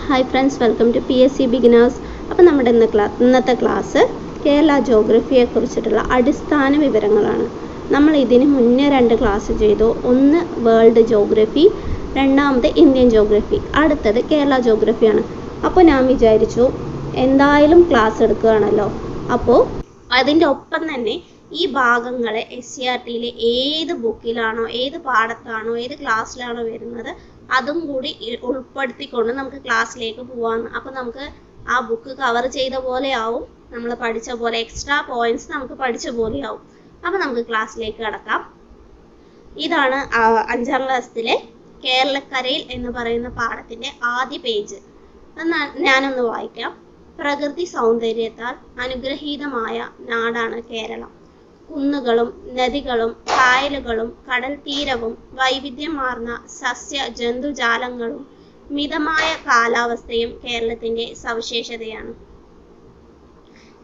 Hi friends, welcome to PSC beginners. അപ്പോൾ നമ്മുടെ ഇന്നത്തെ ക്ലാസ് കേരള ജോഗ്രഫിയെക്കുറിച്ചിട്ടുള്ള അടിസ്ഥാന വിവരങ്ങളാണ്. നമ്മൾ ഇതിന് മുന്നേ 2 ക്ലാസ് ചെയ്തു. ഒന്ന് വേൾഡ് ജോഗ്രഫി, രണ്ടാമത് ഇന്ത്യൻ ജോഗ്രഫി, അടുത്തത് കേരള ജോഗ്രഫിയാണ്. അപ്പോൾ ഞാൻ വിചാരിച്ചു എന്തായാലും ക്ലാസ് എടുക്കുകയാണല്ലോ, അപ്പോൾ അതിൻ്റെ ഒപ്പം തന്നെ ഈ ഭാഗങ്ങൾ SCERTയിലെ ഏത് ബുക്കിലാണോ, ഏത് പാഠത്താണോ, ഏത് ക്ലാസ്സിലാണോ വരുന്നത് അതും കൂടി ഉൾപ്പെടുത്തിക്കൊണ്ട് നമുക്ക് ക്ലാസ്സിലേക്ക് പോവാം. അപ്പോൾ നമുക്ക് ആ ബുക്ക് കവർ ചെയ്ത പോലെ ആവും, നമ്മൾ പഠിച്ച പോലെ എക്സ്ട്രാ പോയിന്റ്സ് നമുക്ക് പഠിച്ച പോലെ ആവും. അപ്പോൾ നമുക്ക് ക്ലാസ്സിലേക്ക് കടക്കാം. ഇതാണ് 5ാം ക്ലാസ്സിലെ കേരളക്കരയിൽ എന്ന് പറയുന്ന പാഠത്തിന്റെ ആദ്യ പേജ്. ഞാനൊന്ന് വായിക്കാം. പ്രകൃതി സൗന്ദര്യത്താൽ അനുഗ്രഹീതമായ നാടാണ് കേരളം. കുന്നുകളും നദികളും കായലുകളും കടൽ തീരവും വൈവിധ്യമാർന്ന സസ്യ ജന്തുജാലങ്ങളും മിതമായ കാലാവസ്ഥയും കേരളത്തിന്റെ സവിശേഷതയാണ്.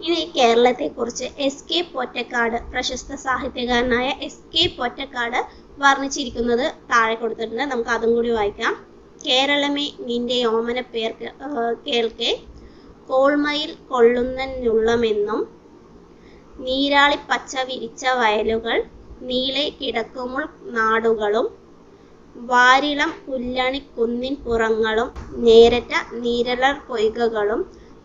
ഇനി കേരളത്തെക്കുറിച്ച് SK പൊറ്റക്കാട്, പ്രശസ്ത സാഹിത്യകാരനായ SK പൊറ്റക്കാട് വർണ്ണിച്ചിരിക്കുന്നത് താഴെ കൊടുത്തിട്ടുണ്ട്. നമുക്ക് അതും കൂടി വായിക്കാം. കേരളമേ നിന്റെ ഓമന പേർ കേൾക്കെ, കോൾമയിൽ കൊള്ളുന്നുള്ളമെന്നും നീരാളി പച്ച വിരിച്ച വയലുകൾ, നീളെ കിടക്കുമുൾ നാടുകളും, വാരിളം പുല്ലണി കുന്നിൻ പുറങ്ങളും, നേരറ്റ നീരലർ പൊയ്കകളും,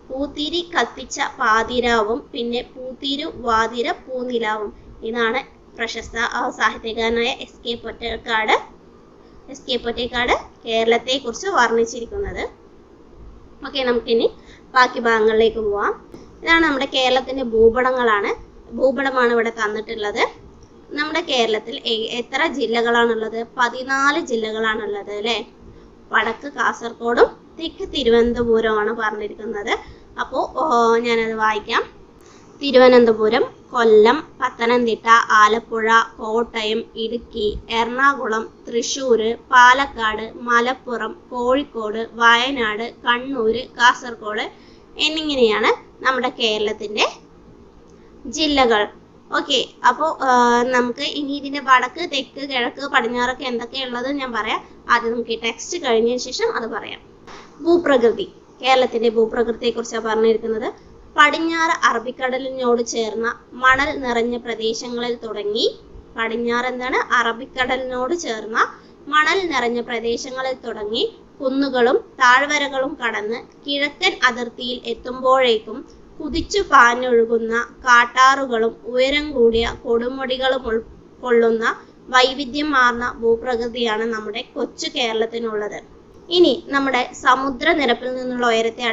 പൂത്തിരി കത്തിച്ച പാതിരാവും, പിന്നെ പൂത്തിരു വാതിര പൂനിലാവും. ഇതാണ് പ്രശസ്ത സാഹിത്യകാരനായ SK പൊറ്റക്കാട് കേരളത്തെ കുറിച്ച് വർണ്ണിച്ചിരിക്കുന്നത്. ഓക്കെ, നമുക്കിനി ബാക്കി ഭാഗങ്ങളിലേക്ക് പോവാം. ഇതാണ് നമ്മുടെ കേരളത്തിന്റെ ഭൂപടമാണ് ഇവിടെ തന്നിട്ടുള്ളത്. നമ്മുടെ കേരളത്തിൽ എത്ര ജില്ലകളാണുള്ളത്? 14 ജില്ലകളാണുള്ളത് അല്ലേ. വടക്ക് കാസർഗോഡും തെക്ക് തിരുവനന്തപുരമാണ് പറഞ്ഞിരിക്കുന്നത്. അപ്പോൾ ഞാനത് വായിക്കാം. തിരുവനന്തപുരം, കൊല്ലം, പത്തനംതിട്ട, ആലപ്പുഴ, കോട്ടയം, ഇടുക്കി, എറണാകുളം, തൃശ്ശൂർ, പാലക്കാട്, മലപ്പുറം, കോഴിക്കോട്, വയനാട്, കണ്ണൂർ, കാസർഗോഡ് എന്നിങ്ങനെയാണ് നമ്മുടെ കേരളത്തിന്റെ ജില്ലകൾ. ഓക്കെ, അപ്പോൾ നമുക്ക് ഇനി ഇതിന്റെ വടക്ക് തെക്ക് കിഴക്ക് പടിഞ്ഞാറൊക്കെ എന്തൊക്കെയുള്ളത് ഞാൻ പറയാം. ആദ്യം നമുക്ക് ഈ ടെക്സ്റ്റ് കഴിഞ്ഞതിന് ശേഷം അത് പറയാം. ഭൂപ്രകൃതി, കേരളത്തിന്റെ ഭൂപ്രകൃതിയെ കുറിച്ചാണ് പറഞ്ഞിരിക്കുന്നത്. പടിഞ്ഞാറ് അറബിക്കടലിനോട് ചേർന്ന മണൽ നിറഞ്ഞ പ്രദേശങ്ങളിൽ തുടങ്ങി, പടിഞ്ഞാറ് എന്താണ്? അറബിക്കടലിനോട് ചേർന്ന മണൽ നിറഞ്ഞ പ്രദേശങ്ങളിൽ തുടങ്ങി കുന്നുകളും താഴ്വരകളും കടന്ന് കിഴക്കൻ അതിർത്തിയിൽ എത്തുമ്പോഴേക്കും കുതിച്ചു പാഞ്ഞൊഴുകുന്ന കാട്ടാറുകളും ഉയരം കൂടിയ കൊടുമുടികളും ഉൾക്കൊള്ളുന്ന വൈവിധ്യമാർന്ന ഭൂപ്രകൃതിയാണ് നമ്മുടെ കൊച്ചു കേരളത്തിനുള്ളത്. ഇനി നമ്മുടെ സമുദ്രനിരപ്പിൽ നിന്നുള്ള ഉയരത്തെ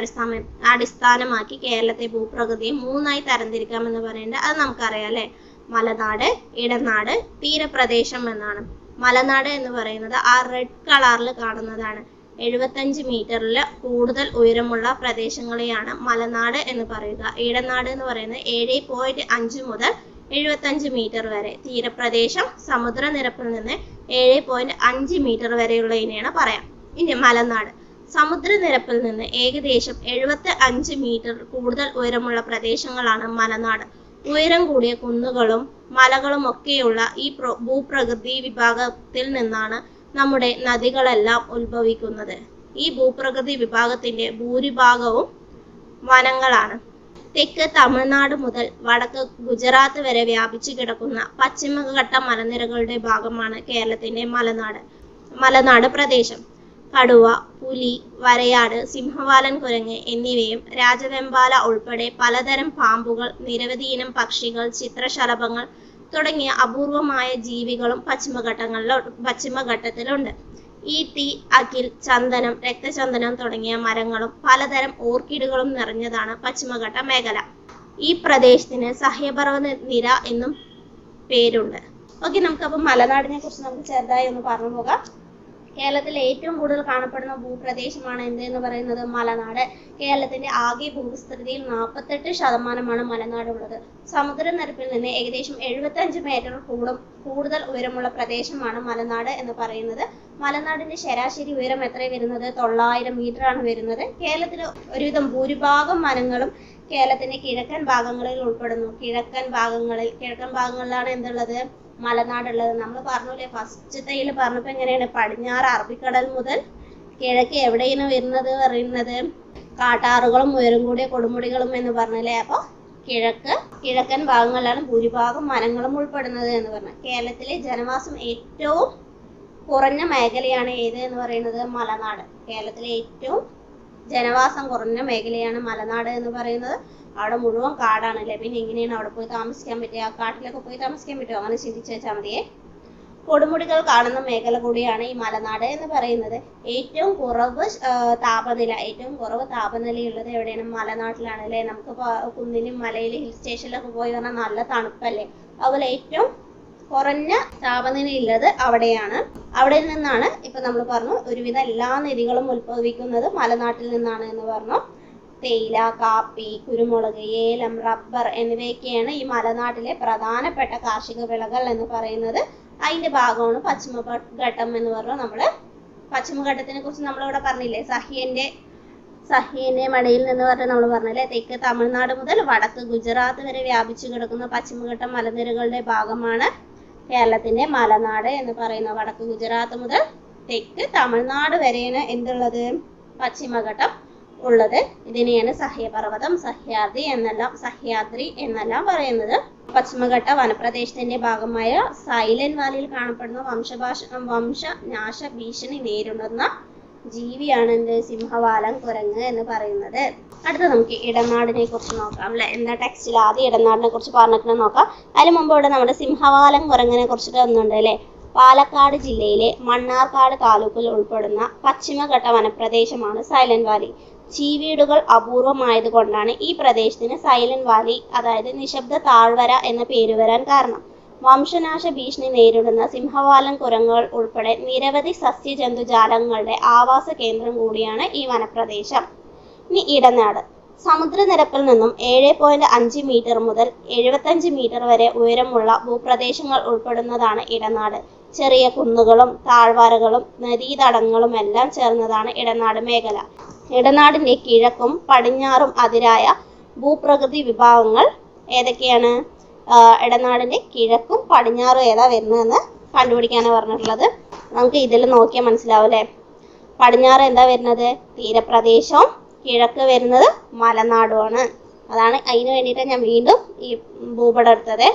അടിസ്ഥാനമാക്കി കേരളത്തെ ഭൂപ്രകൃതിയെ 3ആയി തരംതിരിക്കാമെന്ന് പറയുന്നത് അത് നമുക്കറിയാം അല്ലെ. മലനാട്, ഇടനാട്, തീരപ്രദേശം എന്നാണ്. മലനാട് എന്ന് പറയുന്നത് ആ റെഡ് കളറിൽ കാണുന്നതാണ്. 75 മീറ്ററിൽ കൂടുതൽ ഉയരമുള്ള പ്രദേശങ്ങളെയാണ് മലനാട് എന്ന് പറയുക. ഇടനാട് എന്ന് പറയുന്നത് 7.5 മുതൽ 75 മീറ്റർ വരെ. തീരപ്രദേശം സമുദ്രനിരപ്പിൽ നിന്ന് 7.5 മീറ്റർ വരെയുള്ളതിനെയാണ് പറയാം. ഇനി മലനാട് സമുദ്രനിരപ്പിൽ നിന്ന് ഏകദേശം 75 മീറ്റർ കൂടുതൽ ഉയരമുള്ള പ്രദേശങ്ങളാണ് മലനാട്. ഉയരം കൂടിയ കുന്നുകളും മലകളും ഒക്കെയുള്ള ഈ ഭൂപ്രകൃതി വിഭാഗത്തിൽ നിന്നാണ് നമ്മുടെ നദികളെല്ലാം ഉത്ഭവിക്കുന്നത്. ഈ ഭൂപ്രകൃതി വിഭാഗത്തിന്റെ ഭൂരിഭാഗവും വനങ്ങളാണ്. തെക്ക് തമിഴ്നാട് മുതൽ വടക്ക് ഗുജറാത്ത് വരെ വ്യാപിച്ചു കിടക്കുന്ന പശ്ചിമഘട്ട മലനിരകളുടെ ഭാഗമാണ് കേരളത്തിന്റെ മലനാട് പ്രദേശം. കടുവ, പുലി, വരയാട്, സിംഹവാലൻ കുരങ്ങ് എന്നിവയും രാജവെമ്പാല ഉൾപ്പെടെ പലതരം പാമ്പുകൾ, നിരവധി ഇനം പക്ഷികൾ, ചിത്രശലഭങ്ങൾ തുടങ്ങിയ അപൂർവമായ ജീവികളും പശ്ചിമഘട്ടത്തിലുണ്ട്. ഈട്ടി, അകിൽ, ചന്ദനം, രക്തചന്ദനം തുടങ്ങിയ മരങ്ങളും പലതരം ഓർക്കിഡുകളും നിറഞ്ഞതാണ് പശ്ചിമഘട്ട മേഖല. ഈ പ്രദേശത്തിന് സഹ്യപർവ്വത നിര എന്നും പേരുണ്ട്. ഓക്കെ, നമുക്കപ്പോൾ മലനാടിനെ കുറിച്ച് നമുക്ക് ചെറുതായി ഒന്ന് പറഞ്ഞു പോകാം. കേരളത്തിൽ ഏറ്റവും കൂടുതൽ കാണപ്പെടുന്ന ഭൂപ്രദേശമാണ് എന്ന് പറയുന്നത് മലനാട്. കേരളത്തിന്റെ ആകെ ഭൂവിസ്തൃതിയിൽ 48% മലനാടുള്ളത്. സമുദ്രനിരപ്പിൽ നിന്ന് ഏകദേശം 75 മീറ്റർ കൂടുതൽ ഉയരമുള്ള പ്രദേശമാണ് മലനാട് എന്ന് പറയുന്നത്. മലനാടിന്റെ ശരാശരി ഉയരം എത്ര വരുന്നത്? 900 മീറ്റർ ആണ് വരുന്നത്. കേരളത്തിലെ ഒരുവിധം ഭൂരിഭാഗം വനങ്ങളും കേരളത്തിന്റെ കിഴക്കൻ ഭാഗങ്ങളിൽ ഉൾപ്പെടുന്നു. കിഴക്കൻ ഭാഗങ്ങളിലാണ് എന്തുള്ളത്? മലനാടുള്ളത്. നമ്മൾ പറഞ്ഞൂലേ ഫസ്റ്റത്തേൽ പറഞ്ഞപ്പോൾ എങ്ങനെയാണ്? പടിഞ്ഞാറ് അറബിക്കടൽ മുതൽ കിഴക്ക് എവിടെയാണ് വരുന്നത് പറയുന്നത് കാട്ടാറുകളും ഉയരം കൂടിയ കൊടുമുടികളും എന്ന് പറഞ്ഞല്ലേ. അപ്പോൾ കിഴക്കൻ ഭാഗങ്ങളിലാണ് ഭൂരിഭാഗം വനങ്ങളും ഉൾപ്പെടുന്നത് എന്ന് പറഞ്ഞു. കേരളത്തിലെ ജനവാസം ഏറ്റവും കുറഞ്ഞ മേഖലയാണ് ഏത് എന്ന് പറയുന്നത് മലനാട്. കേരളത്തിലെ ഏറ്റവും ജനവാസം കുറഞ്ഞ മേഖലയാണ് മലനാട് എന്ന് പറയുന്നത്. അവിടെ മുഴുവൻ കാടാണല്ലേ, പിന്നെ എങ്ങനെയാണ് അവിടെ പോയി താമസിക്കാൻ പറ്റുക? ആ കാട്ടിലൊക്കെ പോയി താമസിക്കാൻ പറ്റുമോ? അങ്ങനെ ചിന്തിച്ചു വെച്ചാൽ മതിയേ. കൊടുമുടികൾ കാണുന്ന മേഖല കൂടിയാണ് ഈ മലനാട് എന്ന് പറയുന്നത്. ഏറ്റവും കുറവ് താപനിലയുള്ളത് എവിടെയാണ്? മലനാട്ടിലാണ് അല്ലേ. നമുക്ക് കുന്നിലും മലയിലും ഹിൽ സ്റ്റേഷനിലൊക്കെ പോയി പറഞ്ഞാൽ നല്ല തണുപ്പല്ലേ. അതുപോലെ ഏറ്റവും കുറഞ്ഞ താപനിലയുള്ളത് അവിടെയാണ്. അവിടെ നിന്നാണ് ഇപ്പൊ നമ്മൾ പറഞ്ഞു ഒരുവിധ എല്ലാ നദികളും ഉത്ഭവിക്കുന്നത് മലനാട്ടിൽ നിന്നാണ് എന്ന് പറഞ്ഞു. തേയില, കാപ്പി, കുരുമുളക്, ഏലം, റബ്ബർ എന്നിവയൊക്കെയാണ് ഈ മലനാട്ടിലെ പ്രധാനപ്പെട്ട കാർഷിക വിളകൾ എന്ന് പറയുന്നത്. അതിന്റെ ഭാഗമാണ് പശ്ചിമഘട്ടം എന്ന് പറഞ്ഞു. നമ്മള് പശ്ചിമഘട്ടത്തിനെ കുറിച്ച് നമ്മളിവിടെ പറഞ്ഞില്ലേ, സഹ്യന്റെ മടയിൽ നിന്ന് പറഞ്ഞ് നമ്മൾ പറഞ്ഞല്ലേ. തെക്ക് തമിഴ്നാട് മുതൽ വടക്ക് ഗുജറാത്ത് വരെ വ്യാപിച്ചു കിടക്കുന്ന പശ്ചിമഘട്ട മലനിരകളുടെ ഭാഗമാണ് കേരളത്തിന്റെ മലനാട് എന്ന് പറയുന്നത്. വടക്ക് ഗുജറാത്ത് മുതൽ തെക്ക് തമിഴ്നാട് വരെയാണ് എന്തുള്ളത്? പശ്ചിമഘട്ടം ഉള്ളത്. ഇതിനെയാണ് സഹ്യപർവ്വതം, സഹ്യാദ്രി എന്നെല്ലാം പറയുന്നത്. പശ്ചിമഘട്ട വനപ്രദേശത്തിന്റെ ഭാഗമായ സൈലന്റ് വാലിയിൽ കാണപ്പെടുന്ന വംശനാശ ഭീഷണി നേരിടുന്ന ജീവിയാണ് സിംഹവാലൻ കുരങ്ങ് എന്ന് പറയുന്നത്. അടുത്ത നമുക്ക് ഇടനാടിനെ കുറിച്ച് നോക്കാം അല്ലെ. എന്താ ടെക്സ്റ്റിൽ ആദ്യം ഇടനാടിനെ കുറിച്ച് പറഞ്ഞിട്ട് നോക്കാം. അതിന് മുമ്പ് ഇവിടെ നമ്മുടെ സിംഹവാലൻ കുരങ്ങിനെ കുറിച്ചിട്ട് ഒന്നുണ്ട് അല്ലെ. പാലക്കാട് ജില്ലയിലെ മണ്ണാർക്കാട് താലൂക്കിൽ ഉൾപ്പെടുന്ന പശ്ചിമഘട്ട വനപ്രദേശമാണ് സൈലന്റ് വാലി. ചീവീടുകൾ അപൂർവമായതുകൊണ്ടാണ് ഈ പ്രദേശത്തിന് സൈലന്റ് വാലി, അതായത് നിശബ്ദ താഴ്വര എന്ന പേര് വരാൻ കാരണം. വംശനാശ ഭീഷണി നേരിടുന്ന സിംഹവാലൻ കുരങ്ങുകൾ ഉൾപ്പെടെ നിരവധി സസ്യജന്തുജാലങ്ങളുടെ ആവാസ കേന്ദ്രം കൂടിയാണ് ഈ വനപ്രദേശം. ഇനി ഇടനാട്. സമുദ്രനിരപ്പിൽ നിന്നും 7.5 മീറ്റർ മുതൽ 75 മീറ്റർ വരെ ഉയരമുള്ള ഭൂപ്രദേശങ്ങൾ ഉൾപ്പെടുന്നതാണ് ഇടനാട്. ചെറിയ കുന്നുകളും താഴ്വാരകളും നദീതടങ്ങളും എല്ലാം ചേർന്നതാണ് ഇടനാട് മേഖല. ഇടനാടിന്റെ കിഴക്കും പടിഞ്ഞാറും അതിരായ ഭൂപ്രകൃതി വിഭാഗങ്ങൾ ഏതൊക്കെയാണ്? ഇടനാടിന്റെ കിഴക്കും പടിഞ്ഞാറും ഏതാ വരുന്നതെന്ന് കണ്ടുപിടിക്കാനാണ് പറഞ്ഞിട്ടുള്ളത്. നമുക്ക് ഇതിൽ നോക്കിയാൽ മനസ്സിലാവും അല്ലെ. പടിഞ്ഞാറ് എന്താ വരുന്നത്? തീരപ്രദേശവും കിഴക്ക് വരുന്നത് മലനാടുമാണ്. അതാണ് അതിന് വേണ്ടിയിട്ട് ഞാൻ വീണ്ടും ഈ ഭൂപടം എടുത്തത്.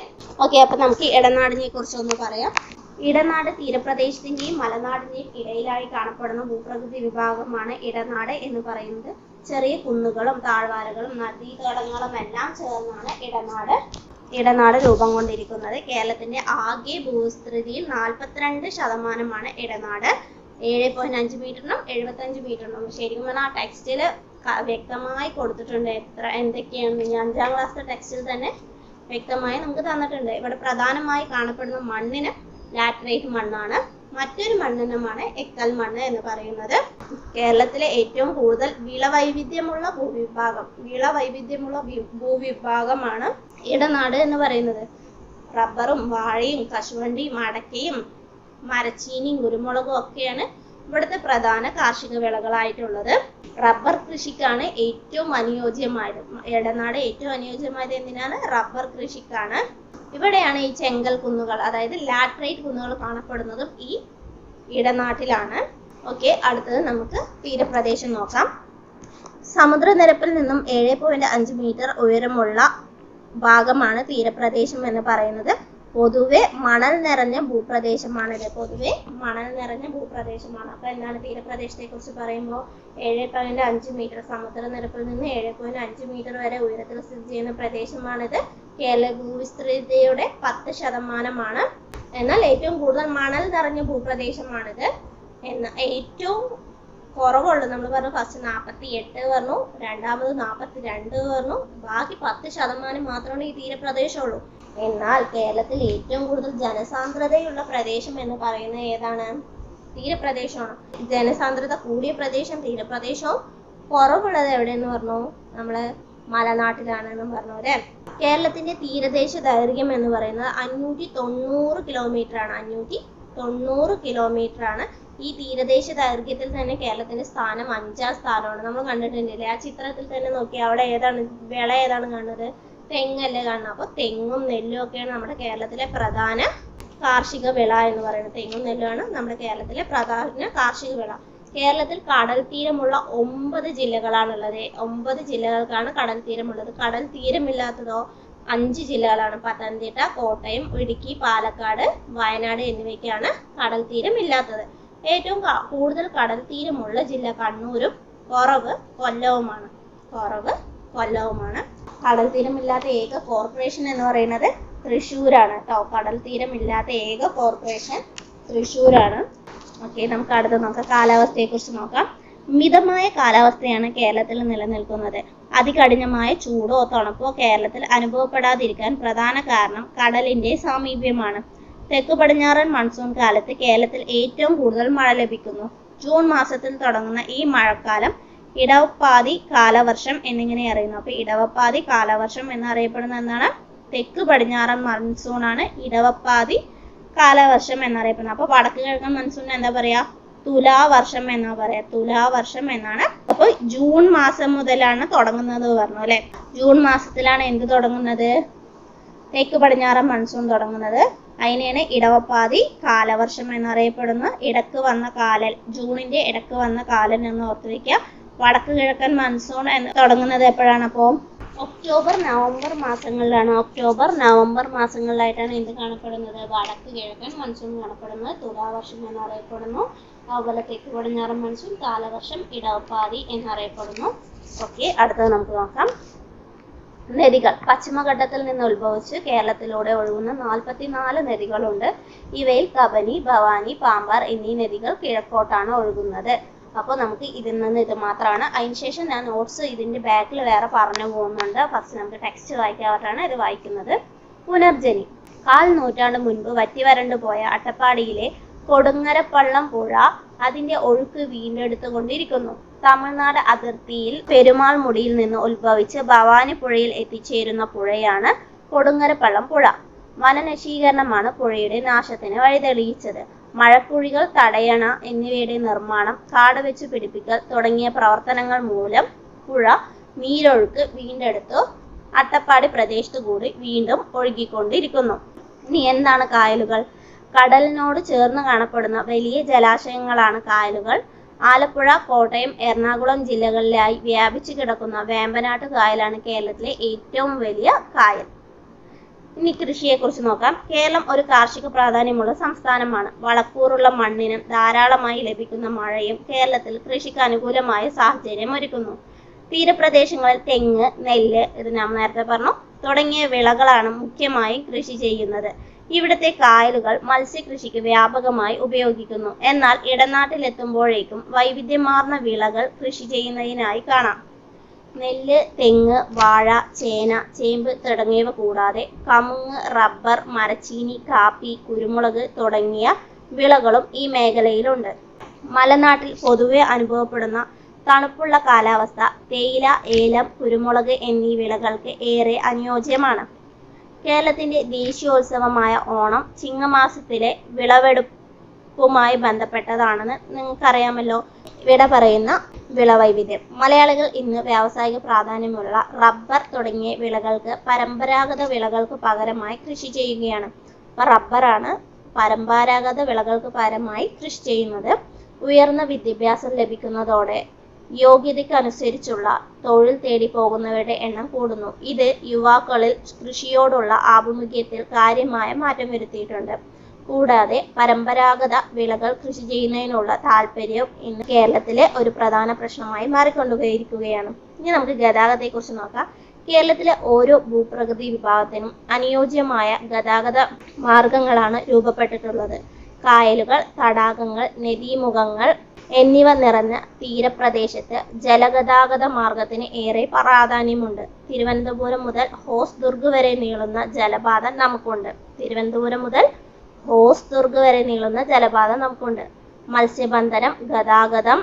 ഓക്കെ, അപ്പൊ നമുക്ക് ഇടനാടിനെ കുറിച്ച് ഒന്ന് പറയാം. ഇടനാട് തീരപ്രദേശത്തിന്റെയും മലനാടിന്റെയും ഇടയിലായി കാണപ്പെടുന്ന ഭൂപ്രകൃതി വിഭാഗമാണ് ഇടനാട് എന്ന് പറയുന്നത്. ചെറിയ കുന്നുകളും താഴ്വാരകളും നദീതടങ്ങളും എല്ലാം ചേർന്നാണ് ഇടനാട് രൂപം കൊണ്ടിരിക്കുന്നത്. കേരളത്തിന്റെ ആകെ ഭൂവിസ്തൃതിയിൽ 42% ഇടനാട്. 7.5 മീറ്ററിനും 75 മീറ്ററിനും ശരിക്കും പറഞ്ഞാൽ ആ ടെക്സ്റ്റില് വ്യക്തമായി കൊടുത്തിട്ടുണ്ട് എന്തൊക്കെയാണ്. 5ാം ക്ലാസ്സിലെ ടെക്സ്റ്റിൽ തന്നെ വ്യക്തമായി നമുക്ക് തന്നിട്ടുണ്ട്. ഇവിടെ പ്രധാനമായി കാണപ്പെടുന്ന മണ്ണിന് ലാറ്ററൈറ്റ് മണ്ണാണ്. മറ്റൊരു മണ്ണിനമാണ് എക്കൽ മണ്ണ് എന്ന് പറയുന്നത്. കേരളത്തിലെ ഏറ്റവും കൂടുതൽ വിളവൈവിധ്യമുള്ള ഭൂവിഭാഗമാണ് ഇടനാട് എന്ന് പറയുന്നത്. റബ്ബറും വാഴയും കശുവണ്ടിയും അടക്കയും മരച്ചീനിയും കുരുമുളകും ഒക്കെയാണ് ഇവിടുത്തെ പ്രധാന കാർഷിക വിളകളായിട്ടുള്ളത്. റബ്ബർ കൃഷിക്കാണ് ഏറ്റവും അനുയോജ്യമായത്. ഇടനാട് ഏറ്റവും അനുയോജ്യമായത് എന്തിനാണ്? റബ്ബർ കൃഷിക്കാണ്. ഇവിടെയാണ് ഈ ചെങ്കൽ കുന്നുകൾ, അതായത് ലാറ്ററൈറ്റ് കുന്നുകൾ കാണപ്പെടുന്നതും ഈ ഇടനാട്ടിലാണ്. ഓക്കെ, അടുത്തത് നമുക്ക് തീരപ്രദേശം നോക്കാം. സമുദ്രനിരപ്പിൽ നിന്നും 7.5 മീറ്റർ ഉയരമുള്ള ഭാഗമാണ് തീരപ്രദേശം എന്ന് പറയുന്നത്. പൊതുവെ മണൽ നിറഞ്ഞ ഭൂപ്രദേശമാണ്. അപ്പൊ എന്താണ് തീരപ്രദേശത്തെ കുറിച്ച് പറയുമ്പോൾ 7.5 മീറ്റർ സമുദ്രനിരപ്പിൽ നിന്ന് 7.5 മീറ്റർ വരെ ഉയരത്തിൽ സ്ഥിതി ചെയ്യുന്ന പ്രദേശമാണിത്. കേരള ഭൂവിസ്തൃതിയുടെ 10%. എന്നാൽ ഏറ്റവും കൂടുതൽ മണൽ നിറഞ്ഞ ഭൂപ്രദേശമാണിത്. ഏറ്റവും കുറവുള്ളത് നമ്മൾ പറഞ്ഞു ഫസ്റ്റ് 48 പറഞ്ഞു, രണ്ടാമത് 42 പറഞ്ഞു, ബാക്കി 10% മാത്രമേ ഈ തീരപ്രദേശമുള്ളൂ. എന്നാൽ കേരളത്തിൽ ഏറ്റവും കൂടുതൽ ജനസാന്ദ്രതയുള്ള പ്രദേശം എന്ന് പറയുന്നത് ഏതാണ്? തീരപ്രദേശമാണ്. ജനസാന്ദ്രത കൂടിയ പ്രദേശം തീരപ്രദേശവും, കുറവുള്ളത് എവിടെയെന്ന് പറഞ്ഞു? നമ്മള് മലനാട്ടിലാണ് എന്ന് പറഞ്ഞു അല്ലേ. കേരളത്തിന്റെ തീരദേശ ദൈർഘ്യം എന്ന് പറയുന്നത് 590 കിലോമീറ്റർ ആണ്. 590 കിലോമീറ്റർ ആണ്. ഈ തീരദേശ ദൈർഘ്യത്തിൽ തന്നെ കേരളത്തിന്റെ സ്ഥാനം 5ാം സ്ഥാനമാണ്. നമ്മൾ കണ്ടിട്ടുണ്ടല്ലേ ആ ചിത്രത്തിൽ തന്നെ നോക്കി, അവിടെ വിള ഏതാണ് കാണുന്നത്? തെങ്ങല്ലേ കാണുന്നത്. അപ്പൊ തെങ്ങും നെല്ലും ഒക്കെയാണ് നമ്മുടെ കേരളത്തിലെ പ്രധാന കാർഷിക വിള എന്ന് പറയുന്നത്. തെങ്ങും നെല്ലുമാണ് നമ്മുടെ കേരളത്തിലെ പ്രധാന കാർഷിക വിള. കേരളത്തിൽ കടൽ തീരമുള്ള 9 ജില്ലകളാണുള്ളത്. 9 ജില്ലകൾക്കാണ് കടൽ തീരമുള്ളത്. കടൽ തീരമില്ലാത്തതോ 5 ജില്ലകളാണ്. പത്തനംതിട്ട, കോട്ടയം, ഇടുക്കി, പാലക്കാട്, വയനാട് എന്നിവയ്ക്കാണ് കടൽ തീരമില്ലാത്തത്. ഏറ്റവും കൂടുതൽ കടൽ തീരമുള്ള ജില്ല കണ്ണൂരും കുറവ് കൊല്ലവുമാണ്. കടൽ തീരമില്ലാത്ത ഏക കോർപ്പറേഷൻ എന്ന് പറയുന്നത് തൃശ്ശൂരാണ് കേട്ടോ. കടൽ തീരമില്ലാത്ത ഏക കോർപ്പറേഷൻ തൃശ്ശൂരാണ്. ഓക്കെ, നമുക്ക് അടുത്ത് നോക്കാം. കാലാവസ്ഥയെ കുറിച്ച് നോക്കാം. മിതമായ കാലാവസ്ഥയാണ് കേരളത്തിൽ നിലനിൽക്കുന്നത്. അതികഠിനമായ ചൂടോ തണുപ്പോ കേരളത്തിൽ അനുഭവപ്പെടാതിരിക്കാൻ പ്രധാന കാരണം കടലിന്റെ സാമീപ്യമാണ്. തെക്കു പടിഞ്ഞാറൻ മൺസൂൺ കാലത്ത് കേരളത്തിൽ ഏറ്റവും കൂടുതൽ മഴ ലഭിക്കുന്നു. ജൂൺ മാസത്തിൽ തുടങ്ങുന്ന ഈ മഴക്കാലം ഇടവപ്പാതി കാലവർഷം എന്നിങ്ങനെ അറിയുന്നു. അപ്പൊ ഇടവപ്പാതി കാലവർഷം എന്നറിയപ്പെടുന്ന എന്താണ്? തെക്ക് പടിഞ്ഞാറൻ മൺസൂൺ ആണ് ഇടവപ്പാതി കാലവർഷം എന്നറിയപ്പെടുന്നത്. അപ്പൊ വടക്ക് കിഴക്കൻ മൺസൂൺ എന്താ പറയാ? തുലാവർഷം എന്നാ പറയാ. തുലാവർഷം എന്നാണ്. അപ്പൊ ജൂൺ മാസം മുതലാണ് തുടങ്ങുന്നത് പറഞ്ഞു അല്ലെ. ജൂൺ മാസത്തിലാണ് എന്ത് തുടങ്ങുന്നത്? തെക്ക് പടിഞ്ഞാറൻ മൺസൂൺ തുടങ്ങുന്നത്. അതിനെയാണ് ഇടവപ്പാതി കാലവർഷം എന്നറിയപ്പെടുന്ന. ഇടക്ക് വന്ന കാലൻ, ജൂണിന്റെ ഇടക്ക് വന്ന കാലൻ എന്ന് ഓർത്തു വെക്കുക. വടക്ക് കിഴക്കൻ മൺസൂൺ എന്ന് തുടങ്ങുന്നത് എപ്പോഴാണ്? അപ്പോൾ ഒക്ടോബർ നവംബർ മാസങ്ങളിലാണ്. ഒക്ടോബർ നവംബർ മാസങ്ങളിലായിട്ടാണ് എന്ത് കാണപ്പെടുന്നത്? വടക്ക് കിഴക്കൻ മൺസൂൺ കാണപ്പെടുന്നത്. തുലാവർഷം എന്നറിയപ്പെടുന്നു. അതുപോലെ തെക്ക് പടിഞ്ഞാറൻ മൺസൂൺ കാലവർഷം ഇടവപ്പാതി എന്നറിയപ്പെടുന്നു. ഓക്കെ, അടുത്തത് നമുക്ക് നോക്കാം. നദികൾ. പശ്ചിമഘട്ടത്തിൽ നിന്ന് ഉത്ഭവിച്ച് കേരളത്തിലൂടെ ഒഴുകുന്ന 44 നദികളുണ്ട്. ഇവയിൽ കബനി, ഭവാനി, പാമ്പാർ എന്നീ നദികൾ കിഴക്കോട്ടാണ് ഒഴുകുന്നത്. അപ്പോൾ നമുക്ക് ഇതിൽ നിന്ന് ഇത് മാത്രമാണ്. അതിനുശേഷം ഞാൻ നോട്ട്സ് ഇതിന്റെ ബാക്കിൽ വേറെ പറഞ്ഞു പോകുന്നുണ്ട്. ഫസ്റ്റ് നമുക്ക് ടെക്സ്റ്റ് വായിക്കാനായിട്ടാണ് ഇത് വായിക്കുന്നത്. പുനർജനി. 1/4 നൂറ്റാണ്ട് മുൻപ് വറ്റിവരണ്ടു പോയ അട്ടപ്പാടിയിലെ കൊടുങ്ങരപ്പള്ളം പുഴ അതിന്റെ ഒഴുക്ക് വീണ്ടെടുത്തുകൊണ്ടിരിക്കുന്നു. തമിഴ്നാട് അതിർത്തിയിൽ പെരുമാൾമുടിയിൽ നിന്ന് ഉത്ഭവിച്ച് ഭവാനി പുഴയിൽ എത്തിച്ചേരുന്ന പുഴയാണ് കൊടുങ്ങരപ്പള്ളം പുഴ. വനനശീകരണമാണ് പുഴയുടെ നാശത്തിന് വഴിതെളിയിച്ചത്. മഴക്കുഴികൾ, തടയണ എന്നിവയുടെ നിർമ്മാണം, കാട് വെച്ച് പിടിപ്പിക്കൽ തുടങ്ങിയ പ്രവർത്തനങ്ങൾ മൂലം പുഴ നീരൊഴുക്ക് വീണ്ടെടുത്തു അട്ടപ്പാടി പ്രദേശത്തു കൂടി വീണ്ടും ഒഴുകിക്കൊണ്ടിരിക്കുന്നു. ഇനി എന്താണ് കായലുകൾ? കടലിനോട് ചേർന്ന് കാണപ്പെടുന്ന വലിയ ജലാശയങ്ങളാണ് കായലുകൾ. ആലപ്പുഴ, കോട്ടയം, എറണാകുളം ജില്ലകളിലായി വ്യാപിച്ചു കിടക്കുന്ന വേമ്പനാട്ട് കായലാണ് കേരളത്തിലെ ഏറ്റവും വലിയ കായൽ. ഇനി കൃഷിയെ കുറിച്ച് നോക്കാം. കേരളം ഒരു കാർഷിക പ്രാധാന്യമുള്ള സംസ്ഥാനമാണ്. വളക്കൂറുള്ള മണ്ണിനും ധാരാളമായി ലഭിക്കുന്ന മഴയും കേരളത്തിൽ കൃഷിക്ക് അനുകൂലമായ സാഹചര്യം ഒരുക്കുന്നു. തീരപ്രദേശങ്ങളിൽ തെങ്ങ്, നെല്ല്, ഇത് നാം നേരത്തെ പറഞ്ഞു, തുടങ്ങിയ വിളകളാണ് മുഖ്യമായും കൃഷി ചെയ്യുന്നത്. ഇവിടുത്തെ കായലുകൾ മത്സ്യകൃഷിക്ക് വ്യാപകമായി ഉപയോഗിക്കുന്നു. എന്നാൽ ഇടനാട്ടിലെത്തുമ്പോഴേക്കും വൈവിധ്യമാർന്ന വിളകൾ കൃഷി ചെയ്യുന്നതിനായി കാണാം. നെല്ല്, തെങ്ങ്, വാഴ, ചേന, ചേമ്പ് തുടങ്ങിയവ കൂടാതെ കമുങ്ങ്, റബ്ബർ, മരച്ചീനി, കാപ്പി, കുരുമുളക് തുടങ്ങിയ വിളകളും ഈ മേഖലയിലുണ്ട്. മലനാട്ടിൽ പൊതുവെ അനുഭവപ്പെടുന്ന തണുപ്പുള്ള കാലാവസ്ഥ തേയില, ഏലം, കുരുമുളക് എന്നീ വിളകൾക്ക് ഏറെ അനുയോജ്യമാണ്. കേരളത്തിന്റെ ദേശീയോത്സവമായ ഓണം ചിങ്ങമാസത്തിലെ വിളവെടുപ്പുമായി ബന്ധപ്പെട്ടതാണെന്ന് നിങ്ങൾക്കറിയാമല്ലോ. ഇവിടെ പറയുന്ന വിളവൈവിധ്യം. മലയാളികൾ ഇന്ന് വ്യാവസായിക പ്രാധാന്യമുള്ള റബ്ബർ തുടങ്ങിയ വിളകൾക്ക് പരമ്പരാഗത വിളകൾക്ക് പകരമായി കൃഷി ചെയ്യുകയാണ്. അപ്പൊ റബ്ബറാണ് പരമ്പരാഗത വിളകൾക്ക് പകരമായി കൃഷി ചെയ്യുന്നത്. ഉയർന്ന വിദ്യാഭ്യാസം ലഭിക്കുന്നതോടെ യോഗ്യതയ്ക്കനുസരിച്ചുള്ള തൊഴിൽ തേടി പോകുന്നവരുടെ എണ്ണം കൂടുന്നു. ഇത് യുവാക്കളിൽ കൃഷിയോടുള്ള ആഭിമുഖ്യത്തിൽ കാര്യമായ മാറ്റം വരുത്തിയിട്ടുണ്ട്. കൂടാതെ പരമ്പരാഗത വിളകൾ കൃഷി ചെയ്യുന്നതിനുള്ള താല്പര്യം ഇന്ന് കേരളത്തിലെ ഒരു പ്രധാന പ്രശ്നമായി മാറിക്കൊണ്ടിരിക്കുകയാണ്. ഇനി നമുക്ക് ഗതാഗതത്തെ കുറിച്ച് നോക്കാം. കേരളത്തിലെ ഓരോ ഭൂപ്രകൃതി വിഭാഗത്തിനും അനുയോജ്യമായ ഗതാഗത മാർഗങ്ങളാണ് രൂപപ്പെട്ടിട്ടുള്ളത്. കായലുകൾ, തടാകങ്ങൾ, നദീമുഖങ്ങൾ എന്നിവ നിറഞ്ഞ തീരപ്രദേശത്ത് ജലഗതാഗത മാർഗത്തിന് ഏറെ പ്രാധാന്യമുണ്ട്. തിരുവനന്തപുരം മുതൽ ഹോസ്ദുർഗ് വരെ നീളുന്ന ജലപാത നമുക്കുണ്ട്. മത്സ്യബന്ധനം, ഗതാഗതം,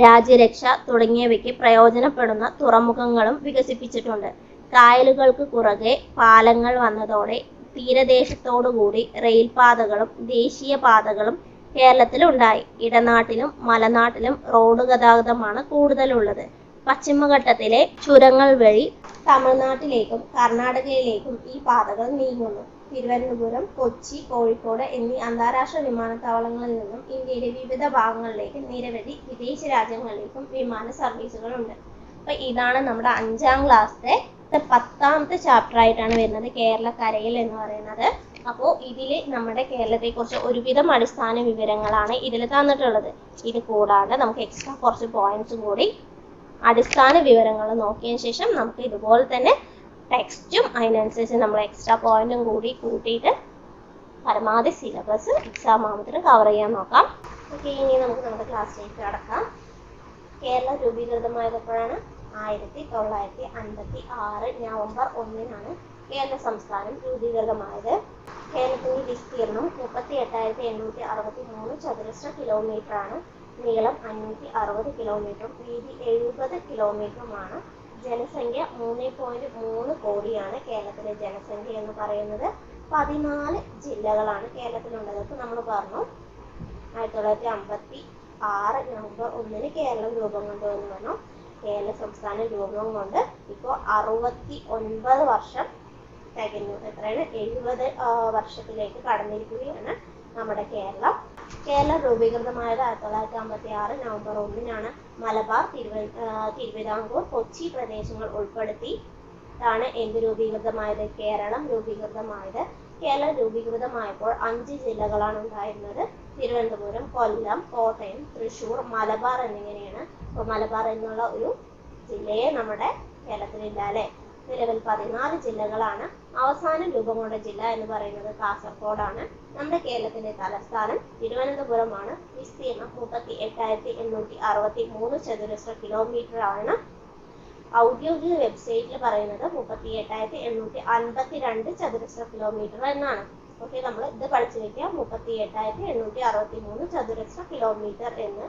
രാജ്യരക്ഷ തുടങ്ങിയവയ്ക്ക് പ്രയോജനപ്പെടുന്ന തുറമുഖങ്ങളും വികസിപ്പിച്ചിട്ടുണ്ട്. കായലുകൾക്ക് കുറുകെ പാലങ്ങൾ വന്നതോടെ തീരദേശത്തോടുകൂടി റെയിൽപാതകളും ദേശീയപാതകളും കേരളത്തിലുണ്ടായി. ഇടനാട്ടിലും മലനാട്ടിലും റോഡ് ഗതാഗതമാണ് കൂടുതലുള്ളത്. പശ്ചിമഘട്ടത്തിലെ ചുരങ്ങൾ വഴി തമിഴ്നാട്ടിലേക്കും കർണാടകയിലേക്കും ഈ പാതകൾ നീങ്ങുന്നു. തിരുവനന്തപുരം, കൊച്ചി, കോഴിക്കോട് എന്നീ അന്താരാഷ്ട്ര വിമാനത്താവളങ്ങളിൽ നിന്നും ഇന്ത്യയുടെ വിവിധ ഭാഗങ്ങളിലേക്ക് നിരവധി വിദേശ രാജ്യങ്ങളിലേക്കും വിമാന സർവീസുകളുണ്ട്. അപ്പൊ ഇതാണ് നമ്മുടെ 5ാം ക്ലാസ്സിലെ 10ാമത്തെ ചാപ്റ്റർ ആയിട്ടാണ് വരുന്നത്, കേരളക്കരയിൽ എന്ന് പറയുന്നത്. അപ്പോൾ ഇതിൽ നമ്മുടെ കേരളത്തെക്കുറിച്ച് ഒരുവിധം അടിസ്ഥാന വിവരങ്ങളാണ് ഇതിൽ തന്നിട്ടുള്ളത്. ഇത് കൂടാതെ നമുക്ക് എക്സ്ട്രാ കുറച്ച് പോയിന്റ്സും കൂടി അടിസ്ഥാന വിവരങ്ങൾ നോക്കിയതിന് ശേഷം നമുക്ക് ഇതുപോലെ തന്നെ ടെക്സ്റ്റും അതിനനുസരിച്ച് നമ്മൾ എക്സ്ട്രാ പോയിന്റും കൂടി കൂട്ടിയിട്ട് പരമാവധി സിലബസ് എക്സാം ആകുമ്പോഴത്തേനും കവർ ചെയ്യാൻ നോക്കാം. ഓക്കെ, ഇനി നമുക്ക് നമ്മുടെ ക്ലാസ്സിലേക്ക് കടക്കാം. കേരളം രൂപീകൃതമായത് എപ്പോഴാണ്? 1956 നവംബർ 1-നാണ് കേരള സംസ്ഥാനം രൂപീകൃതമായത്. കേരളത്തിന്റെ വിസ്തീർണം 38,863 ചതുരശ്ര കിലോമീറ്റർ ആണ്. നീളം 560 കിലോമീറ്ററും വീതി 70 കിലോമീറ്ററുമാണ്. ജനസംഖ്യ 3.3 കോടിയാണ്. കേരളത്തിലെ ജനസംഖ്യ എന്ന് പറയുന്നത് 14 ജില്ലകളാണ് കേരളത്തിലുള്ളത്. ഇപ്പൊ നമ്മൾ പറഞ്ഞു 1956 നവംബർ 1-ന് കേരളം രൂപം കൊണ്ടു എന്ന് പറഞ്ഞു. കേരള സംസ്ഥാനം രൂപം കൊണ്ട് ഇപ്പോൾ 69 വർഷം തികഞ്ഞു. എത്രയാണ്? 70 വർഷത്തിലേക്ക് കടന്നിരിക്കുകയാണ് നമ്മുടെ കേരളം. കേരളം രൂപീകൃതമായത് 1956 നവംബർ 1-നാണ്. മലബാർ, തിരുവിതാംകൂർ, കൊച്ചി പ്രദേശങ്ങൾ ഉൾപ്പെടുത്തിയാണ് എന്ത് രൂപീകൃതമായത്? കേരളം രൂപീകൃതമായത്. കേരളം രൂപീകൃതമായപ്പോൾ 5 ജില്ലകളാണ് ഉണ്ടായിരുന്നത്. തിരുവനന്തപുരം, കൊല്ലം, കോട്ടയം, തൃശ്ശൂർ, മലബാർ എന്നിങ്ങനെയാണ്. അപ്പോൾ മലബാർ എന്നുള്ള ഒരു ജില്ലയെ നമ്മുടെ കേരളത്തിലില്ല അല്ലെ. നിലവിൽ 14 ജില്ലകളാണ്. അവസാനം രൂപം കൊണ്ട ജില്ല എന്ന് പറയുന്നത് കാസർഗോഡാണ്. നമ്മുടെ കേരളത്തിന്റെ തലസ്ഥാനം തിരുവനന്തപുരമാണ്. വിസ്തീർണം 38,863 ചതുരശ്ര കിലോമീറ്റർ ആണ്. ഔദ്യോഗിക വെബ്സൈറ്റിൽ പറയുന്നത് 38,852 ചതുരശ്ര കിലോമീറ്റർ എന്നാണ്. ഓക്കെ, നമ്മൾ ഇത് പഠിച്ചു വെക്കുക, 38,863 ചതുരശ്ര കിലോമീറ്റർ എന്ന്.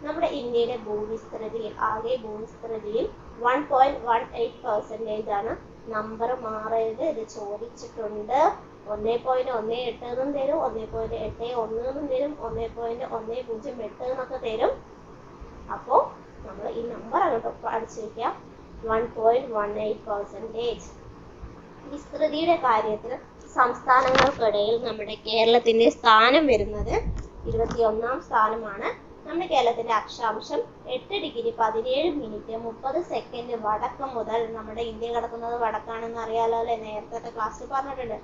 നമ്മുടെ ഇന്ത്യയുടെ ഭൂവിസ്തൃതിയിൽ, ആകെ ഭൂവിസ്തൃതിയിൽ 1.18% ആണ്. നമ്പർ മാറരുത്, ഇത് ചോദിച്ചിട്ടുണ്ട്. 1.18 എന്നും തരും, 1.81 എന്നും തരും, 1.108 എന്നൊക്കെ തരും. അപ്പോൾ നമ്മൾ ഈ നമ്പർ അങ്ങോട്ട് പഠിച്ചു വെക്കുക, 1.18%. വിസ്തൃതിയുടെ കാര്യത്തിൽ സംസ്ഥാനങ്ങൾക്കിടയിൽ നമ്മുടെ കേരളത്തിന്റെ സ്ഥാനം വരുന്നത് 21ാം സ്ഥാനമാണ്. നമ്മുടെ കേരളത്തിന്റെ അക്ഷാംശം 8 ഡിഗ്രി 17 മിനിറ്റ് 30 സെക്കൻഡ് വടക്ക് മുതൽ, നമ്മുടെ ഇന്ത്യ കിടക്കുന്നത് വടക്കാണെന്ന് അറിയാലോ അല്ലെ, നേരത്തെ ക്ലാസ്സിൽ പറഞ്ഞിട്ടുണ്ട്.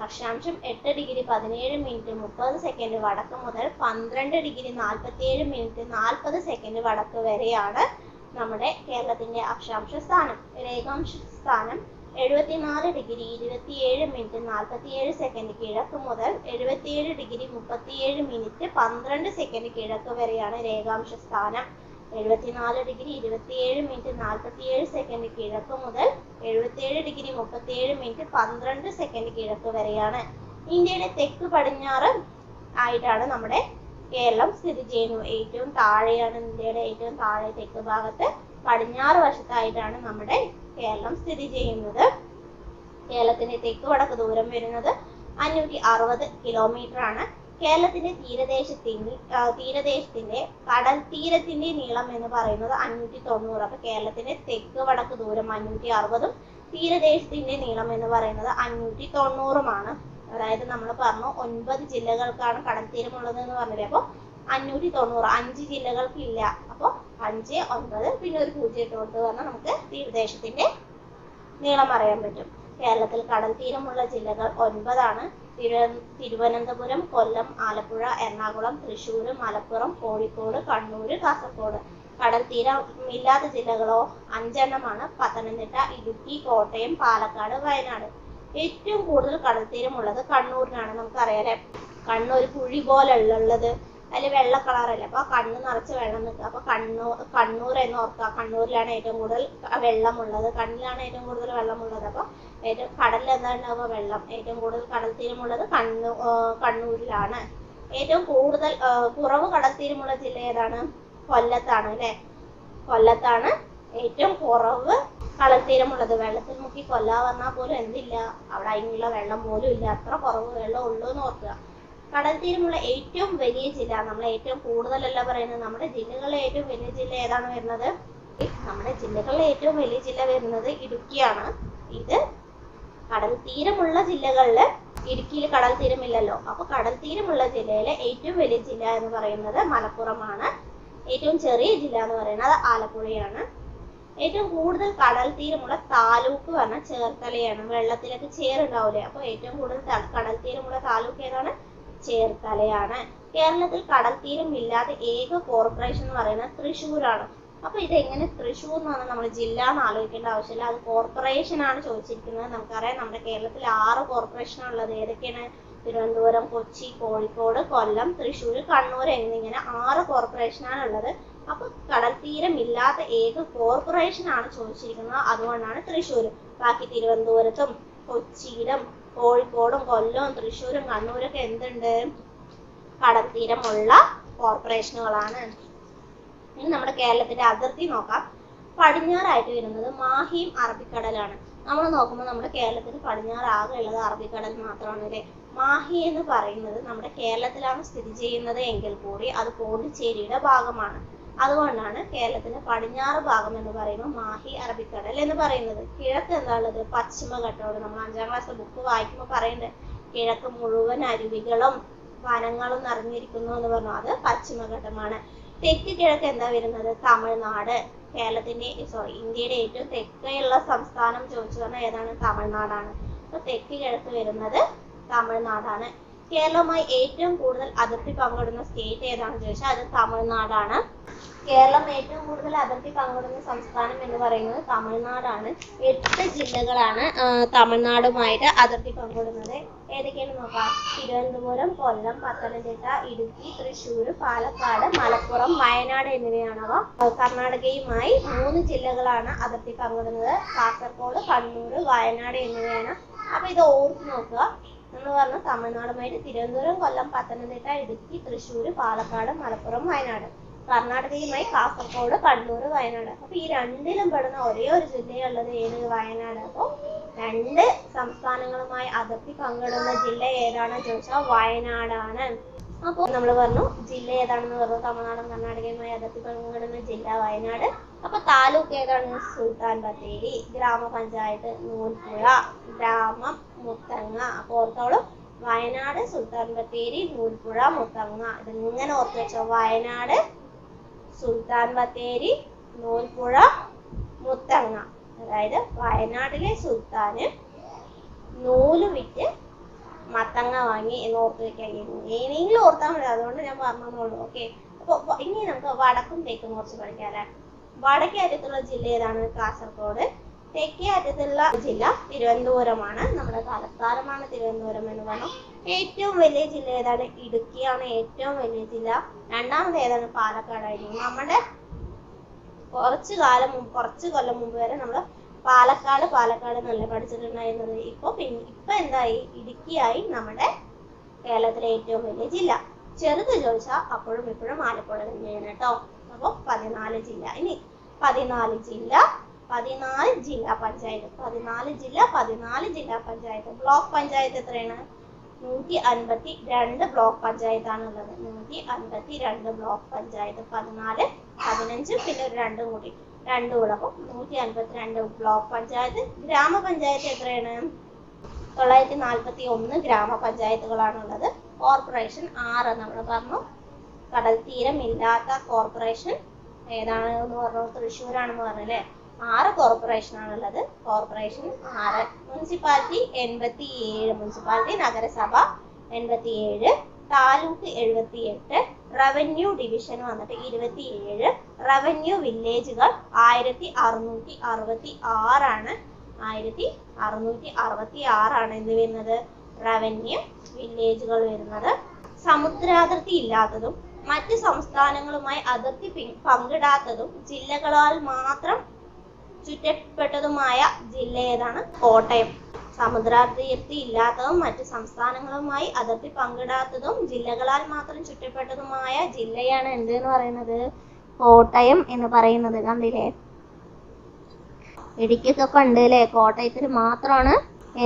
അക്ഷാംശം 8 ഡിഗ്രി 17 മിനിറ്റ് 30 സെക്കൻഡ് വടക്ക് മുതൽ 12 ഡിഗ്രി 47 മിനിറ്റ് 40 സെക്കൻഡ് വടക്ക് വരെയാണ് നമ്മുടെ കേരളത്തിന്റെ അക്ഷാംശ സ്ഥാനം. രേഖാംശ സ്ഥാനം 74 ഡിഗ്രി 27 മിനിറ്റ് 47 സെക്കൻഡ് കിഴക്ക് മുതൽ 77 ഡിഗ്രി 37 മിനിറ്റ് 12 സെക്കൻഡ് കിഴക്ക് വരെയാണ് രേഖാംശ സ്ഥാനം. 74 ഡിഗ്രി 27 മിനിറ്റ് 47 സെക്കൻഡ് കിഴക്ക് മുതൽ 77 ഡിഗ്രി 37 മിനിറ്റ് 12 സെക്കൻഡ് കിഴക്ക് വരെയാണ്. ഇന്ത്യയുടെ തെക്ക് പടിഞ്ഞാറ് ആയിട്ടാണ് നമ്മുടെ കേരളം സ്ഥിതി ചെയ്യുന്നത്. ഏറ്റവും താഴെയാണ് ഇന്ത്യയുടെ ഏറ്റവും താഴെ തെക്ക് ഭാഗത്ത്, പടിഞ്ഞാറ് വശത്തായിട്ടാണ് നമ്മുടെ കേരളം സ്ഥിതി ചെയ്യുന്നത്. കേരളത്തിന്റെ തെക്ക് വടക്ക് ദൂരം വരുന്നത് 560 കിലോമീറ്റർ ആണ്. കേരളത്തിന്റെ തീരദേശത്തിന്റെ കടൽ തീരത്തിന്റെ നീളം എന്ന് പറയുന്നത് 590. അപ്പൊ കേരളത്തിന്റെ തെക്ക് വടക്ക് ദൂരം 560-ഉം തീരദേശത്തിന്റെ നീളം എന്ന് പറയുന്നത് 590-ഉമാണ്. അതായത് നമ്മൾ പറഞ്ഞു 9 ജില്ലകൾക്കാണ് കടൽ തീരമുള്ളത് എന്ന് പറഞ്ഞില്ലേ. അപ്പോൾ 590, 5 ജില്ലകൾക്ക് ഇല്ല. അപ്പോൾ 5, 9 പിന്നെ ഒരു 0 ഇട്ട് കൊടുത്ത് പറഞ്ഞാൽ നമുക്ക് തീരദേശത്തിന്റെ നീളം അറിയാൻ പറ്റും. കേരളത്തിൽ കടൽ തീരമുള്ള ജില്ലകൾ 9 തിരുവനന്തപുരം, കൊല്ലം, ആലപ്പുഴ, എറണാകുളം, തൃശ്ശൂർ, മലപ്പുറം, കോഴിക്കോട്, കണ്ണൂർ, കാസർഗോഡ്. കടൽ തീരം ഇല്ലാത്ത ജില്ലകളോ 5 പത്തനംതിട്ട, ഇടുക്കി, കോട്ടയം, പാലക്കാട്, വയനാട്. ഏറ്റവും കൂടുതൽ കടൽ തീരമുള്ളത് കണ്ണൂരിനാണ്. നമുക്കറിയാലേ, കണ്ണൂർ കുഴി പോലെ ഉള്ളത്, അതിൽ വെള്ള കളറല്ലേ, അപ്പൊ കണ്ണ് നിറച്ച് വെള്ളം നിൽക്കുക. അപ്പൊ കണ്ണൂർ എന്ന് ഓർക്കുക. കണ്ണൂരിലാണ് ഏറ്റവും കൂടുതൽ വെള്ളമുള്ളത്, കണ്ണിലാണ് ഏറ്റവും കൂടുതൽ വെള്ളമുള്ളത്. അപ്പൊ ഏറ്റവും കടലിൽ എന്താ ഉണ്ടാവുക? വെള്ളം. ഏറ്റവും കൂടുതൽ കടൽ തീരമുള്ളത് കണ്ണൂരിലാണ്. ഏറ്റവും കൂടുതൽ കുറവ് കടൽ തീരമുള്ള ജില്ല ഏതാണ്? കൊല്ലത്താണ് അല്ലെ. കൊല്ലത്താണ് ഏറ്റവും കുറവ് കടൽ തീരമുള്ളത്. വെള്ളത്തിൽ മുക്കി കൊല്ലാൻ പറഞ്ഞാൽ പോലും എന്തില്ല, അവിടെ അതിനുള്ള വെള്ളം പോലും ഇല്ല, അത്ര കുറവ് വെള്ളം ഉള്ളൂ എന്ന് ഓർക്കുക. കടൽ തീരമുള്ള ഏറ്റവും വലിയ ജില്ല, നമ്മൾ ഏറ്റവും കൂടുതലല്ല പറയുന്നത്, നമ്മുടെ ജില്ലകളിലെ ഏറ്റവും വലിയ ജില്ല ഏതാണ് വരുന്നത്? നമ്മുടെ ജില്ലകളിലെ ഏറ്റവും വലിയ ജില്ല വരുന്നത് ഇടുക്കിയാണ്. ഇത് കടൽ തീരമുള്ള ജില്ലകളില് ഇടുക്കിയിൽ കടൽ തീരമില്ലല്ലോ. അപ്പൊ കടൽ തീരമുള്ള ജില്ലയിലെ ഏറ്റവും വലിയ ജില്ല എന്ന് പറയുന്നത് മലപ്പുറമാണ്. ഏറ്റവും ചെറിയ ജില്ല എന്ന് പറയുന്നത് ആലപ്പുഴയാണ്. ഏറ്റവും കൂടുതൽ കടൽ തീരമുള്ള താലൂക്ക് പറഞ്ഞാൽ ചേർത്തലയാണ്. വെള്ളത്തിലൊക്കെ ചേറുണ്ടാവില്ലേ, അപ്പൊ ഏറ്റവും കൂടുതൽ കടൽ തീരമുള്ള താലൂക്ക് ഏതാണ്? ചേർത്തലയാണ്. കേരളത്തിൽ കടൽ തീരം ഇല്ലാത്ത ഏക കോർപ്പറേഷൻ എന്ന് പറയുന്നത് തൃശ്ശൂരാണ്. അപ്പൊ ഇതെങ്ങനെ തൃശ്ശൂർ എന്ന് പറഞ്ഞാൽ നമ്മൾ ജില്ല എന്ന് ആലോചിക്കേണ്ട ആവശ്യമില്ല, അത് കോർപ്പറേഷൻ ആണ് ചോദിച്ചിരിക്കുന്നത്. നമുക്കറിയാം നമ്മുടെ കേരളത്തിൽ 6 കോർപ്പറേഷൻ ഉള്ളത്. ഏതൊക്കെയാണ്? തിരുവനന്തപുരം, കൊച്ചി, കോഴിക്കോട്, കൊല്ലം, തൃശ്ശൂർ, കണ്ണൂർ എന്നിങ്ങനെ 6 കോർപ്പറേഷനാണ് ഉള്ളത്. അപ്പൊ കടൽ തീരം ഇല്ലാത്ത ഏക കോർപ്പറേഷൻ ആണ് ചോദിച്ചിരിക്കുന്നത്, അതുകൊണ്ടാണ് തൃശ്ശൂർ. ബാക്കി തിരുവനന്തപുരത്തും കൊച്ചിയിലും കോഴിക്കോടും കൊല്ലവും തൃശ്ശൂരും കണ്ണൂരൊക്കെ എന്തുണ്ട്? കടൽ തീരമുള്ള കോർപ്പറേഷനുകളാണ്. ഇനി നമ്മുടെ കേരളത്തിന്റെ അതിർത്തി നോക്കാം. പടിഞ്ഞാറായിട്ട് വരുന്നത് മാഹിയും അറബിക്കടലാണ്. നമ്മൾ നോക്കുമ്പോൾ നമ്മുടെ കേരളത്തിന് പടിഞ്ഞാറ് ആകെ ഉള്ളത് അറബിക്കടൽ മാത്രമാണ് അല്ലേ. മാഹി എന്ന് പറയുന്നത് നമ്മുടെ കേരളത്തിലാണ് സ്ഥിതി ചെയ്യുന്നത് എങ്കിൽ കൂടി അത് പോണ്ടിച്ചേരിയുടെ ഭാഗമാണ്. അതുകൊണ്ടാണ് കേരളത്തിന്റെ പടിഞ്ഞാറ് ഭാഗം എന്ന് പറയുമ്പോൾ മാഹി അറബിക്കടൽ എന്ന് പറയുന്നത്. കിഴക്ക് എന്താണുള്ളത്? പശ്ചിമഘട്ടമാണ്. നമ്മൾ 5ാം ക്ലാസ് ബുക്ക് വായിക്കുമ്പോൾ പറയുന്നത് കിഴക്ക് മുഴുവൻ അരുവികളും വനങ്ങളും നിറഞ്ഞിരിക്കുന്നു എന്ന് പറഞ്ഞു, അത് പശ്ചിമഘട്ടമാണ്. തെക്ക് കിഴക്ക് എന്താ വരുന്നത്? തമിഴ്നാട്. ഇന്ത്യയുടെ ഏറ്റവും തെക്കുള്ള സംസ്ഥാനം ചോദിച്ചു പറഞ്ഞാൽ ഏതാണ്? തമിഴ്നാടാണ്. അപ്പൊ തെക്ക് കിഴക്ക് വരുന്നത് തമിഴ്നാടാണ്. കേരളവുമായി ഏറ്റവും കൂടുതൽ അതിർത്തി പങ്കിടുന്ന സ്റ്റേറ്റ് ഏതാണെന്ന് ചോദിച്ചാൽ അത് തമിഴ്നാടാണ്. കേരളം ഏറ്റവും കൂടുതൽ അതിർത്തി പങ്കിടുന്ന സംസ്ഥാനം എന്ന് പറയുന്നത് തമിഴ്നാടാണ്. 8 ജില്ലകളാണ് തമിഴ്നാടുമായിട്ട് അതിർത്തി പങ്കിടുന്നത്. ഏതൊക്കെയാണ് നോക്കാം. തിരുവനന്തപുരം, കൊല്ലം, പത്തനംതിട്ട, ഇടുക്കി, തൃശ്ശൂർ, പാലക്കാട്, മലപ്പുറം, വയനാട് എന്നിവയാണവ. കർണാടകയുമായി 3 ജില്ലകളാണ് അതിർത്തി പങ്കിടുന്നത്. കാസർഗോഡ്, കണ്ണൂർ, വയനാട് എന്നിവയാണ്. അപ്പൊ ഇത് ഓർത്ത് നോക്കുക. നമ്മൾ പറഞ്ഞ തമിഴ്നാടുമായിട്ട് തിരുവനന്തപുരം, കൊല്ലം, പത്തനംതിട്ട, ഇടുക്കി, തൃശ്ശൂർ, പാലക്കാട്, മലപ്പുറം, വയനാട്. കർണാടകയുമായി കാസർഗോഡ്, കണ്ണൂർ, വയനാട്. അപ്പൊ ഈ രണ്ടിലും പെടുന്ന ഒരേ ഒരു ജില്ലയുള്ളത് ഏത്? വയനാട്. അപ്പൊ 2 സംസ്ഥാനങ്ങളുമായി അതിർത്തി പങ്കിടുന്ന ജില്ല ഏതാണെന്ന് ചോദിച്ചാൽ വയനാടാണ്. അപ്പോൾ നമ്മൾ പറഞ്ഞു ജില്ല ഏതാണെന്ന് പറഞ്ഞു. തമിഴ്നാടും കർണാടകയുമായി അതിർത്തി പങ്കിടുന്ന ജില്ല വയനാട്. അപ്പൊ താലൂക്ക് ഏതാണ്? സുൽത്താൻ ബത്തേരി. ഗ്രാമപഞ്ചായത്ത് നൂൽപ്പുഴ. ഗ്രാമം മുത്തങ്ങ. അപ്പൊ ഓർത്തോളൂ, വയനാട്, സുൽത്താൻ ബത്തേരി, നൂൽപ്പുഴ, മുത്തങ്ങ. ഇതിങ്ങനെ ഓർത്ത് വെച്ചോ. വയനാട്, സുൽത്താൻ ബത്തേരി, നൂൽപ്പുഴ, മുത്തങ്ങ. അതായത് വയനാട്ടിലെ സുൽത്താന് നൂല് വിറ്റ് മത്തങ്ങ വാങ്ങി എന്ന് ഓർത്ത് വെക്കാൻ. എങ്ങനെയെങ്കിലും ഓർത്താൽ മതി, അതുകൊണ്ട് ഞാൻ പറഞ്ഞോളൂ. ഓക്കെ. അപ്പൊ ഇനി നമുക്ക് വടക്കും തെക്കും കുറച്ച് പഠിക്കാല്ലേ. വടക്കേ അറ്റത്തുള്ള ജില്ല ഏതാണ്? കാസർഗോഡ്. തെക്കേ അറ്റത്തുള്ള ജില്ല തിരുവനന്തപുരമാണ്. നമ്മുടെ തലസ്ഥാനമാണ് തിരുവനന്തപുരം എന്ന് പറഞ്ഞു. ഏറ്റവും വലിയ ജില്ല ഏതാണ്? ഇടുക്കിയാണ് ഏറ്റവും വലിയ ജില്ല. രണ്ടാമത് ഏതാണ്? പാലക്കാടായിരിക്കും. നമ്മുടെ കുറച്ച് കൊല്ലം മുമ്പ് വരെ നമ്മൾ പാലക്കാട് നല്ല പഠിച്ചിട്ടുണ്ടായിരുന്നത്. ഇപ്പൊ എന്തായി? ഇടുക്കിയായി നമ്മുടെ കേരളത്തിലെ ഏറ്റവും വലിയ ജില്ല. ചെറുത് ചോദിച്ചാൽ അപ്പോഴും ഇപ്പോഴും ആലപ്പുഴ തന്നെയാണ് കേട്ടോ. അപ്പൊ 14 ജില്ല. ഇനി 14 ജില്ലാ പഞ്ചായത്ത്. 14 ജില്ലാ പഞ്ചായത്ത്. ബ്ലോക്ക് പഞ്ചായത്ത് എത്രയാണ്? 152 ബ്ലോക്ക് പഞ്ചായത്താണ് ഉള്ളത്. 152 ബ്ലോക്ക് പഞ്ചായത്ത്. 14, 15 പിന്നെ ഒരു 2 കൂടി, 2 കൂടെ. അപ്പൊ 152 ബ്ലോക്ക് പഞ്ചായത്ത്. ഗ്രാമപഞ്ചായത്ത് എത്രയാണ്? 941 ഗ്രാമപഞ്ചായത്തുകളാണുള്ളത്. കോർപ്പറേഷൻ 6 നമ്മൾ പറഞ്ഞു. കടൽ തീരം ഇല്ലാത്ത കോർപ്പറേഷൻ ഏതാണെന്ന് പറഞ്ഞു? തൃശ്ശൂരാണെന്ന് പറഞ്ഞല്ലേ. 6 കോർപ്പറേഷൻ ആണുള്ളത്. കോർപ്പറേഷൻ 6. മുനിസിപ്പാലിറ്റി 87. മുനിസിപ്പാലിറ്റി നഗരസഭ 87. താലൂക്ക് 78. റവന്യൂ ഡിവിഷൻ വന്നിട്ട് 27. റവന്യൂ വില്ലേജുകൾ 1666 ആണ്. 1666 ആണ് എന്ത് വരുന്നത്? റവന്യൂ വില്ലേജുകൾ വരുന്നത്. സമുദ്രാതിർത്തി ഇല്ലാത്തതും മറ്റ് സംസ്ഥാനങ്ങളുമായി അതിർത്തി പങ്കിടാത്തതും ജില്ലകളാൽ മാത്രം ചുറ്റപ്പെട്ടതുമായ ജില്ല ഏതാണ്? കോട്ടയം. സമുദ്രാതിർത്തി ഇല്ലാത്തതും മറ്റ് സംസ്ഥാനങ്ങളുമായി അതിർത്തി പങ്കിടാത്തതും ജില്ലകളാൽ മാത്രം ചുറ്റപ്പെട്ടതുമായ ജില്ലയാണ് എന്ത് എന്ന് പറയുന്നത്? കോട്ടയം എന്ന് പറയുന്നത്. കണ്ടില്ലേ, ഇടുക്കിയൊക്കെ ഉണ്ട് അല്ലേ. കോട്ടയത്തിന് മാത്രമാണ്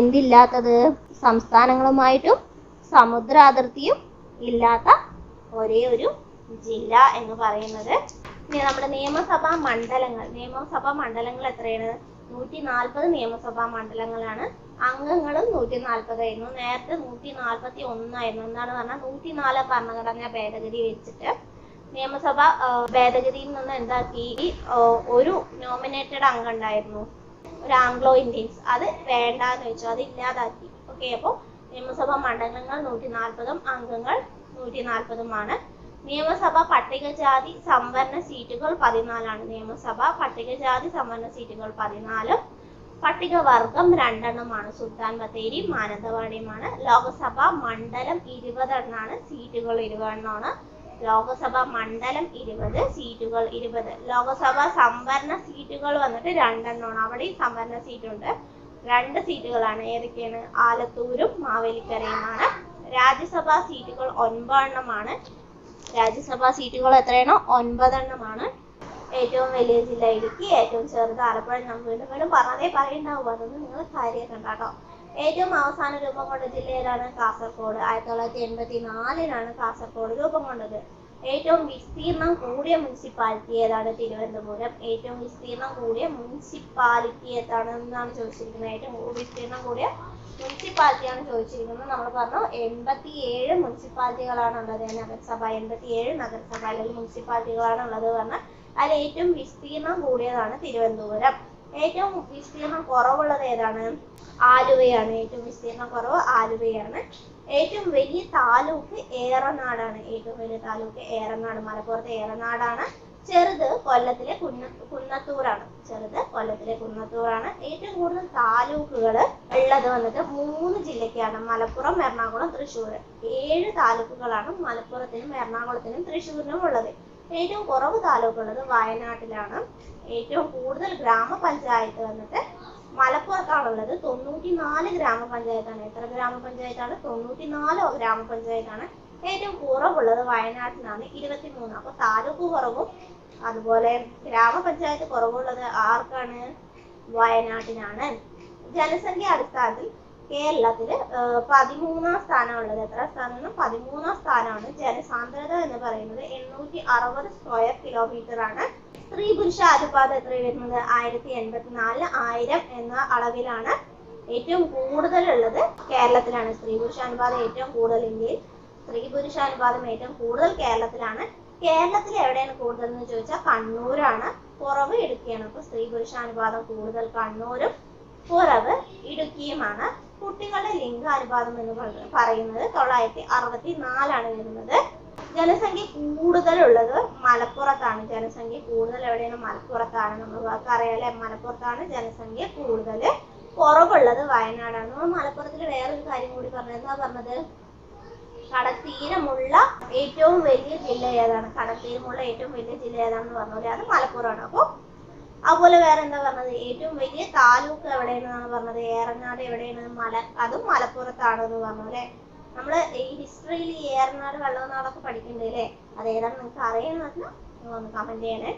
എന്തില്ലാത്തത്? സംസ്ഥാനങ്ങളുമായിട്ടും സമുദ്രാതിർത്തിയും ഇല്ലാത്ത ഒരേ ഒരു ജില്ല എന്ന് പറയുന്നത്. ഇനി നമ്മുടെ നിയമസഭാ മണ്ഡലങ്ങൾ എത്രയാണ്? 140 നിയമസഭാ മണ്ഡലങ്ങളാണ്. അംഗങ്ങളും 140 ആയിരുന്നു. നേരത്തെ 141 ആയിരുന്നു. എന്താണ് പറഞ്ഞാൽ 104 ഭരണഘടനാ ഭേദഗതി വെച്ചിട്ട് നിയമസഭ ഭേദഗതിയിൽ നിന്ന് എന്താക്കി, ഒരു നോമിനേറ്റഡ് അംഗം ഉണ്ടായിരുന്നു, ഒരു ആംഗ്ലോ ഇന്ത്യൻസ്, അത് വേണ്ടാന്ന് വെച്ചു, അത് ഇല്ലാതാക്കി. ഓക്കെ, അപ്പോൾ നിയമസഭാ മണ്ഡലങ്ങൾ 140 അംഗങ്ങൾ 140 നിയമസഭ പട്ടികജാതി സംവരണ സീറ്റുകൾ 14 നിയമസഭ പട്ടികജാതി സംവരണ സീറ്റുകൾ 14. പട്ടികവർഗം 2 സുൽത്താൻ ബത്തേരി മാനന്തവാടിയുമാണ്. ലോകസഭ മണ്ഡലം 20 സീറ്റുകൾ 20 ലോകസഭ മണ്ഡലം 20 സീറ്റുകൾ 20. ലോകസഭ സംവരണ സീറ്റുകൾ വന്നിട്ട് 2 അവിടെ സംവരണ സീറ്റുണ്ട്, 2 സീറ്റുകളാണ്. ഏതൊക്കെയാണ്? ആലത്തൂരും മാവേലിക്കരയുമാണ്. രാജ്യസഭാ സീറ്റുകൾ 9 രാജ്യസഭാ സീറ്റുകൾ എത്രയാണോ? 9 ഏറ്റവും വലിയ ജില്ല ഇടുക്കി, ഏറ്റവും ചെറുത് ആലപ്പുഴ. നമ്മൾ വീണ്ടും പറഞ്ഞതേ പറയുണ്ടാവും, അതൊന്നും നിങ്ങൾ കാര്യമാക്കണ്ട കേട്ടോ. ഏറ്റവും അവസാന രൂപം കൊണ്ട ജില്ല ഏതാണ്? കാസർഗോഡ്. 1984 കാസർഗോഡ് രൂപം കൊണ്ടത്. ഏറ്റവും വിസ്തീർണം കൂടിയ മുനിസിപ്പാലിറ്റി ഏതാണ്? തിരുവനന്തപുരം. ഏറ്റവും വിസ്തീർണം കൂടിയ മുനിസിപ്പാലിറ്റി ഏതാണെന്നാണ് ചോദിച്ചിരിക്കുന്നത്. ഏറ്റവും വിസ്തീർണം കൂടിയ മുനിസിപ്പാലിറ്റിയാണ് ചോദിച്ചിരിക്കുന്നത്. നമ്മൾ പറഞ്ഞു 87 മുനിസിപ്പാലിറ്റികളാണ് ഉള്ളത് നഗരസഭ. 87 നഗരസഭ അല്ലെങ്കിൽ മുനിസിപ്പാലിറ്റികളാണ് ഉള്ളത് പറഞ്ഞാൽ അതിൽ ഏറ്റവും വിസ്തീർണം കൂടിയതാണ് തിരുവനന്തപുരം. ഏറ്റവും വിസ്തീർണം കുറവുള്ളത് ഏതാണ്? ആലുവയാണ്. ഏറ്റവും വിസ്തീർണം കുറവ് ആലുവയാണ്. ഏറ്റവും വലിയ താലൂക്ക് ഏറനാടാണ്. ഏറ്റവും വലിയ താലൂക്ക് ഏറനാട്, മലപ്പുറത്തെ ഏറനാടാണ്. ചെറുത് കൊല്ലത്തിലെ കുന്നത്തൂരാണ്. ഏറ്റവും കൂടുതൽ താലൂക്കുകൾ ഉള്ളത് വന്നിട്ട് 3 ജില്ലയ്ക്കാണ്, മലപ്പുറം, എറണാകുളം, തൃശ്ശൂർ. 7 താലൂക്കുകളാണ് മലപ്പുറത്തിനും എറണാകുളത്തിനും തൃശ്ശൂരിനും ഉള്ളത്. ഏറ്റവും കുറവ് താലൂക്ക് ഉള്ളത് വയനാട്ടിലാണ്. ഏറ്റവും കൂടുതൽ ഗ്രാമപഞ്ചായത്ത് വന്നിട്ട് മലപ്പുറത്താണുള്ളത്. 94 ഗ്രാമപഞ്ചായത്താണ്. എത്ര ഗ്രാമപഞ്ചായത്താണ്? 94 ഗ്രാമപഞ്ചായത്താണ്. ഏറ്റവും കുറവുള്ളത് വയനാട്ടിലാണ്, 23. അപ്പോൾ താലൂക്ക് കുറവും അതുപോലെ ഗ്രാമപഞ്ചായത്ത് കുറവുള്ളത് ആർക്കാണ്? വയനാട്ടിനാണ്. ജനസംഖ്യ അടിസ്ഥാനത്തിൽ കേരളത്തില് 13 സ്ഥാനമുള്ളത്. എത്ര സ്ഥാനമാണ്? 13 സ്ഥാനമാണ്. ജനസാന്ദ്രത എന്ന് പറയുന്നത് 860 സ്ക്വയർ കിലോമീറ്റർ ആണ്. സ്ത്രീ പുരുഷ അനുപാതം എത്ര വരുന്നത്? 1084 1000 എന്ന അളവിലാണ്. ഏറ്റവും കൂടുതലുള്ളത് കേരളത്തിലാണ്. സ്ത്രീ പുരുഷ അനുപാതം ഏറ്റവും കൂടുതൽ ഇന്ത്യയിൽ, സ്ത്രീ പുരുഷ അനുപാതം ഏറ്റവും കൂടുതൽ കേരളത്തിലാണ്. കേരളത്തിൽ എവിടെയാണ് കൂടുതൽ എന്ന് ചോദിച്ചാൽ കണ്ണൂരാണ്. കുറവ് ഇടുക്കിയാണ്. അപ്പൊ സ്ത്രീ പുരുഷ അനുപാതം കൂടുതൽ കണ്ണൂരും കുറവ് ഇടുക്കിയുമാണ്. കുട്ടികളുടെ ലിംഗാനുപാതം എന്ന് പറയുന്നത് 964 വരുന്നത്. ജനസംഖ്യ കൂടുതലുള്ളത് മലപ്പുറത്താണ്. ജനസംഖ്യ കൂടുതൽ എവിടെയാണ്? മലപ്പുറത്താണ്. നമ്മൾക്ക് അറിയാലേ, മലപ്പുറത്താണ് ജനസംഖ്യ കൂടുതൽ. കുറവുള്ളത് വയനാടാണ്. നമ്മൾ മലപ്പുറത്തിൽ വേറൊരു കാര്യം കൂടി പറഞ്ഞത്. എന്താ പറഞ്ഞത്? കടൽത്തീരമുള്ള ഏറ്റവും വലിയ ജില്ല ഏതാണ്? കടൽത്തീരമുള്ള ഏറ്റവും വലിയ ജില്ല ഏതാണെന്ന് പറഞ്ഞാൽ അത് മലപ്പുറമാണ്. അപ്പോൾ അതുപോലെ വേറെ എന്താ പറഞ്ഞത്? ഏറ്റവും വലിയ താലൂക്ക് എവിടെയാണെന്നാണ് പറഞ്ഞത്? ഏറനാട് എവിടെയാണ്? അതും മലപ്പുറത്താണെന്ന് പറഞ്ഞു അല്ലെ. നമ്മള് ഈ ഹിസ്റ്ററിയിൽ ഈ ഏറനാട് വെള്ളനാടൊക്കെ പഠിക്കണ്ടേ അല്ലേ? അത് ഏതാണ് നിങ്ങൾക്ക് അറിയാമെന്ന് പറഞ്ഞാൽ ഒന്ന് കമന്റ് ചെയ്യണേ.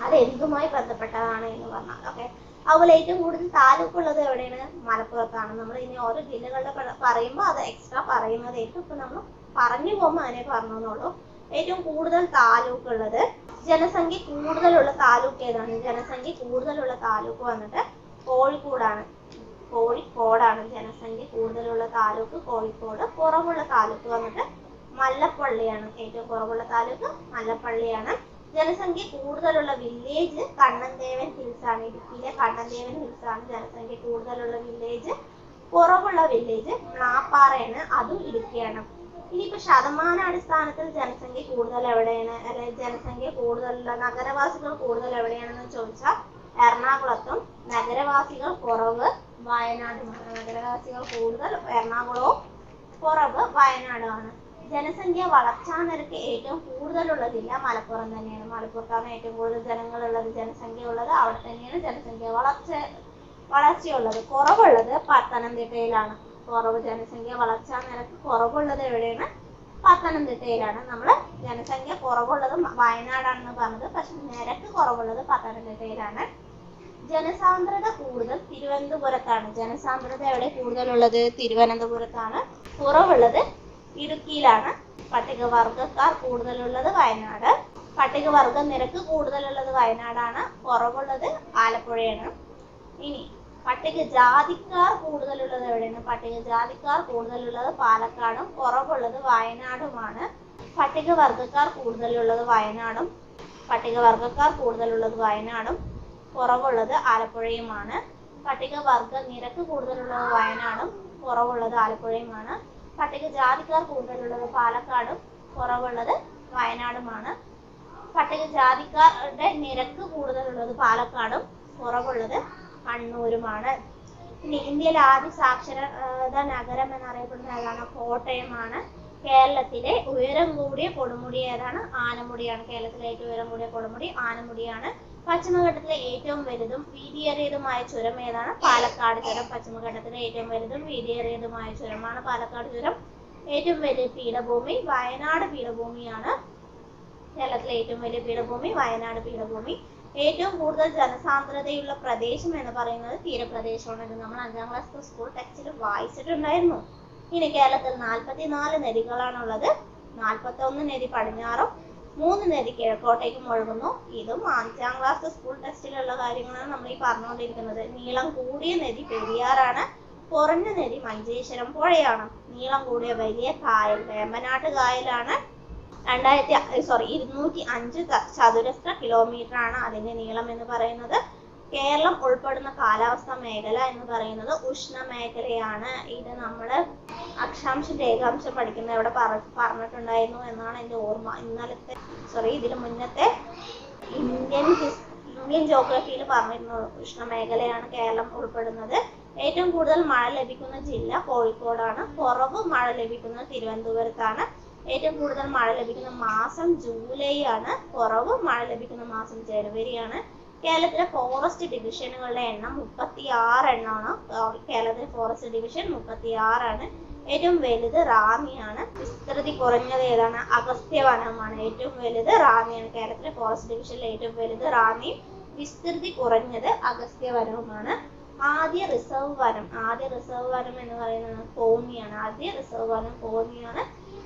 അത് എന്തുമായി ബന്ധപ്പെട്ടതാണ് എന്ന് പറഞ്ഞാൽ. ഓക്കെ, അതുപോലെ ഏറ്റവും കൂടുതൽ താലൂക്ക് ഉള്ളത് എവിടെയാണ്? മലപ്പുറത്താണ്. നമ്മൾ ഇനി ഓരോ ജില്ലകളുടെ പറയുമ്പോൾ അത് എക്സ്ട്രാ പറയുന്നതായിരിക്കും. ഇപ്പൊ നമ്മൾ പറഞ്ഞു പോകുമ്പോൾ അതിനെ പറഞ്ഞോളൂ. ഏറ്റവും കൂടുതൽ താലൂക്ക് ഉള്ളത്, ജനസംഖ്യ കൂടുതലുള്ള താലൂക്ക് ഏതാണ്? ജനസംഖ്യ കൂടുതലുള്ള താലൂക്ക് വന്നിട്ട് കോഴിക്കോടാണ്. ജനസംഖ്യ കൂടുതലുള്ള താലൂക്ക് കോഴിക്കോട്. കുറവുള്ള താലൂക്ക് വന്നിട്ട് മല്ലപ്പള്ളിയാണ്. ഏറ്റവും കുറവുള്ള താലൂക്ക് മല്ലപ്പള്ളിയാണ്. ജനസംഖ്യ കൂടുതലുള്ള വില്ലേജ് കണ്ണൻദേവൻ ഹിൽസ് ആണ്. ഇടുക്കിയിലെ കണ്ണൻദേവൻ ഹിൽസ് ആണ് ജനസംഖ്യ കൂടുതലുള്ള വില്ലേജ്. കുറവുള്ള വില്ലേജ് മ്ലാപ്പാറയാണ്, അതും ഇടുക്കിയാണ്. ഇനിയിപ്പോ ശതമാനാടിസ്ഥാനത്തിൽ ജനസംഖ്യ കൂടുതൽ എവിടെയാണ്, അല്ലെങ്കിൽ ജനസംഖ്യ കൂടുതലുള്ള നഗരവാസികൾ കൂടുതൽ എവിടെയാണെന്ന് ചോദിച്ചാൽ എറണാകുളത്തും, നഗരവാസികൾ കുറവ് വയനാടുമാണ്. നഗരവാസികൾ കൂടുതൽ എറണാകുളവും കുറവ് വയനാടുമാണ്. ജനസംഖ്യ വളർച്ചാ നിരക്ക് ഏറ്റവും കൂടുതലുള്ള ജില്ല മലപ്പുറം തന്നെയാണ്. മലപ്പുറത്താണ് ഏറ്റവും കൂടുതൽ ജനങ്ങളുള്ളത്, ജനസംഖ്യ ഉള്ളത്. അവിടെ തന്നെയാണ് ജനസംഖ്യ വളർച്ചയുള്ളത്. കുറവുള്ളത് പത്തനംതിട്ടയിലാണ്. ജനസംഖ്യ വളർച്ചാ നിരക്ക് കുറവുള്ളത് എവിടെയാണ്? പത്തനംതിട്ടയിലാണ്. നമ്മൾ ജനസംഖ്യ കുറവുള്ളത് വയനാടാണെന്ന് പറഞ്ഞത്, പക്ഷെ നിരക്ക് കുറവുള്ളത് പത്തനംതിട്ടയിലാണ്. ജനസാന്ദ്രത കൂടുതൽ തിരുവനന്തപുരത്താണ്. ജനസാന്ദ്രത എവിടെ കൂടുതലുള്ളത്? തിരുവനന്തപുരത്താണ്. കുറവുള്ളത് ഇടുക്കിയിലാണ്. പട്ടികവർഗക്കാർ കൂടുതലുള്ളത് വയനാട്. പട്ടികവർഗ നിരക്ക് കൂടുതലുള്ളത് വയനാടാണ്. കുറവുള്ളത് ആലപ്പുഴയാണ്. ഇനി പട്ടികജാതിക്കാർ കൂടുതലുള്ളത് എവിടെയാണ്? പട്ടികജാതിക്കാർ കൂടുതലുള്ളത് പാലക്കാടും കുറവുള്ളത് വയനാടുമാണ്. പട്ടികവർഗക്കാർ കൂടുതലുള്ളത് വയനാടും കുറവുള്ളത് ആലപ്പുഴയുമാണ്. പട്ടികവർഗ നിരക്ക് കൂടുതലുള്ളത് വയനാടും കുറവുള്ളത് ആലപ്പുഴയുമാണ്. പട്ടികജാതിക്കാർ കൂടുതലുള്ളത് പാലക്കാടും കുറവുള്ളത് വയനാടുമാണ്. പട്ടികജാതിക്കാരുടെ നിരക്ക് കൂടുതലുള്ളത് പാലക്കാടും കുറവുള്ളത് കണ്ണൂരുമാണ്. ഇനി ഇന്ത്യയിലെ ആദ്യ സാക്ഷരത നഗരം എന്നറിയപ്പെടുന്ന ഏതാണ്? കോട്ടയമാണ്. കേരളത്തിലെ ഉയരം കൂടിയ കൊടുമുടി ഏതാണ്? ആനമുടിയാണ്. കേരളത്തിലെ ഏറ്റവും ഉയരം കൂടിയ കൊടുമുടി ആനമുടിയാണ്. പശ്ചിമഘട്ടത്തിലെ ഏറ്റവും വലുതും വീതിയേറിയതുമായ ചുരം ഏതാണ്? പാലക്കാട് ചുരം. പശ്ചിമഘട്ടത്തിലെ ഏറ്റവും വലുതും വീതിയേറിയതുമായ ചുരമാണ് പാലക്കാട് ചുരം. ഏറ്റവും വലിയ പീഠഭൂമി വയനാട് പീഠഭൂമിയാണ്. കേരളത്തിലെ ഏറ്റവും വലിയ പീഠഭൂമി വയനാട് പീഠഭൂമി. ഏറ്റവും കൂടുതൽ ജനസാന്ദ്രതയുള്ള പ്രദേശം എന്ന് പറയുന്നത് തീരപ്രദേശമാണ്. ഇത് നമ്മൾ 5ാം ക്ലാസ് സ്കൂൾ ടെക്സ്റ്റിൽ വായിച്ചിട്ടുണ്ടായിരുന്നു. ഇനി കേരളത്തിൽ 44 നദികളാണുള്ളത്. 41 നദി പടിഞ്ഞാറും 3 നദി കിഴക്കോട്ടേക്കും ഒഴുകുന്നു. ഇതും 5ാം ക്ലാസ് സ്കൂൾ ടെക്സ്റ്റിലുള്ള കാര്യങ്ങളാണ് നമ്മൾ ഈ പറഞ്ഞുകൊണ്ടിരിക്കുന്നത്. നീളം കൂടിയ നദി പെരിയാറാണ്. കുറഞ്ഞ നദി മഞ്ചേശ്വരം പുഴയാണ്. നീളം കൂടിയ വലിയ കായൽ വേമ്പനാട്ട് കായലാണ്. 205 ചതുരശ്ര കിലോമീറ്റർ ആണ് അതിന്റെ നീളം എന്ന് പറയുന്നത്. കേരളം ഉൾപ്പെടുന്ന കാലാവസ്ഥാ മേഖല എന്ന് പറയുന്നത് ഉഷ്ണമേഖലയാണ്. ഇത് നമ്മൾ അക്ഷാംശം രേഖാംശം പഠിക്കുന്ന ഇവിടെ പറഞ്ഞിട്ടുണ്ടായിരുന്നു എന്നാണ് എൻ്റെ ഓർമ്മ. ഇതിന് മുന്നത്തെ ഇന്ത്യൻ ജോഗ്രഫിയിൽ പറഞ്ഞിരുന്നു ഉഷ്ണമേഖലയാണ് കേരളം ഉൾപ്പെടുന്നത്. ഏറ്റവും കൂടുതൽ മഴ ലഭിക്കുന്ന ജില്ല കോഴിക്കോടാണ്. കുറവ് മഴ ലഭിക്കുന്നത് തിരുവനന്തപുരത്താണ്. ഏറ്റവും കൂടുതൽ മഴ ലഭിക്കുന്ന മാസം ജൂലൈ ആണ്. കുറവ് മഴ ലഭിക്കുന്ന മാസം ജനുവരിയാണ്. കേരളത്തിലെ ഫോറസ്റ്റ് ഡിവിഷനുകളുടെ എണ്ണം 36 എണ്ണമാണ്. കേരളത്തിലെ ഫോറസ്റ്റ് ഡിവിഷൻ 36 ആണ്. ഏറ്റവും വലുത് റാന്നിയാണ്. വിസ്തൃതി കുറഞ്ഞത് ഏതാണ്? അഗസ്ത്യവനമാണ്. ഏറ്റവും വലുത് റാന്നിയാണ്. കേരളത്തിലെ ഫോറസ്റ്റ് ഡിവിഷനിലെ ഏറ്റവും വലുത് റാന്നിയും വിസ്തൃതി കുറഞ്ഞത് അഗസ്ത്യവനവുമാണ്. ആദ്യ റിസർവ് വനം എന്ന് പറയുന്നത് കോന്നിയാണ്.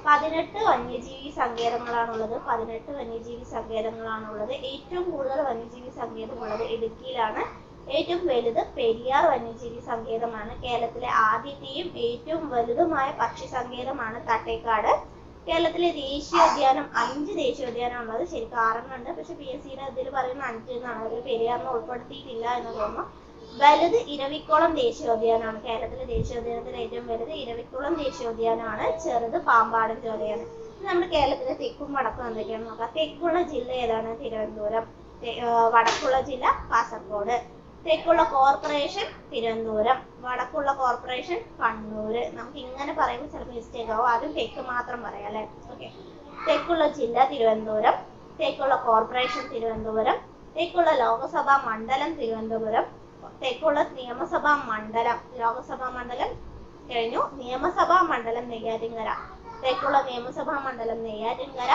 18 വന്യജീവി സങ്കേതങ്ങളാണുള്ളത്. ഏറ്റവും കൂടുതൽ വന്യജീവി സങ്കേതമുള്ളത് ഇടുക്കിയിലാണ്. ഏറ്റവും വലുത് പെരിയാർ വന്യജീവി സങ്കേതമാണ്. കേരളത്തിലെ ആദ്യത്തെയും ഏറ്റവും വലുതുമായ പക്ഷി സങ്കേതമാണ് തട്ടേക്കാട്. കേരളത്തിലെ ദേശീയോദ്യാനം 5 ദേശീയോദ്യാനമുള്ളത്. ശരിക്കും 6 ഉണ്ട്. പക്ഷെ PSCയുടെ ഇതിൽ പറയുന്ന 5 എന്നാണ്. അതിൽ പെരിയാറിനെ ഉൾപ്പെടുത്തിയിട്ടില്ല എന്ന് തോന്നുന്നു. വലുത് ഇരവിക്കുളം ദേശീയോദ്യാനമാണ്. കേരളത്തിലെ ദേശീയോദ്യാനത്തിൽ ഏറ്റവും വലുത് ഇരവിക്കുളം ദേശീയോദ്യാനമാണ്. ചെറുത് പാമ്പാടും ചോലയാണ്. നമ്മുടെ കേരളത്തിലെ തെക്കും വടക്കും എന്തൊക്കെയാണെന്ന് നോക്കാം. തെക്കുള്ള ജില്ല ഏതാണ്? തിരുവനന്തപുരം. വടക്കുള്ള ജില്ല കാസർഗോഡ്. തെക്കുള്ള കോർപ്പറേഷൻ തിരുവനന്തപുരം. വടക്കുള്ള കോർപ്പറേഷൻ കണ്ണൂർ. നമുക്ക് ഇങ്ങനെ പറയുമ്പോൾ ചിലപ്പോൾ മിസ്റ്റേക്ക് ആവും. ആദ്യം തെക്ക് മാത്രം പറയാം അല്ലേ? ഓക്കെ. തെക്കുള്ള ജില്ല തിരുവനന്തപുരം. തെക്കുള്ള കോർപ്പറേഷൻ തിരുവനന്തപുരം. തെക്കുള്ള ലോകസഭാ മണ്ഡലം തിരുവനന്തപുരം. തെക്കുള്ള നിയമസഭാ മണ്ഡലം ലോകസഭാ മണ്ഡലം കഴിഞ്ഞു. നിയമസഭാ മണ്ഡലം നെയ്യാറ്റിൻകര. തെക്കുള്ള നിയമസഭാ മണ്ഡലം നെയ്യാറ്റിൻകര.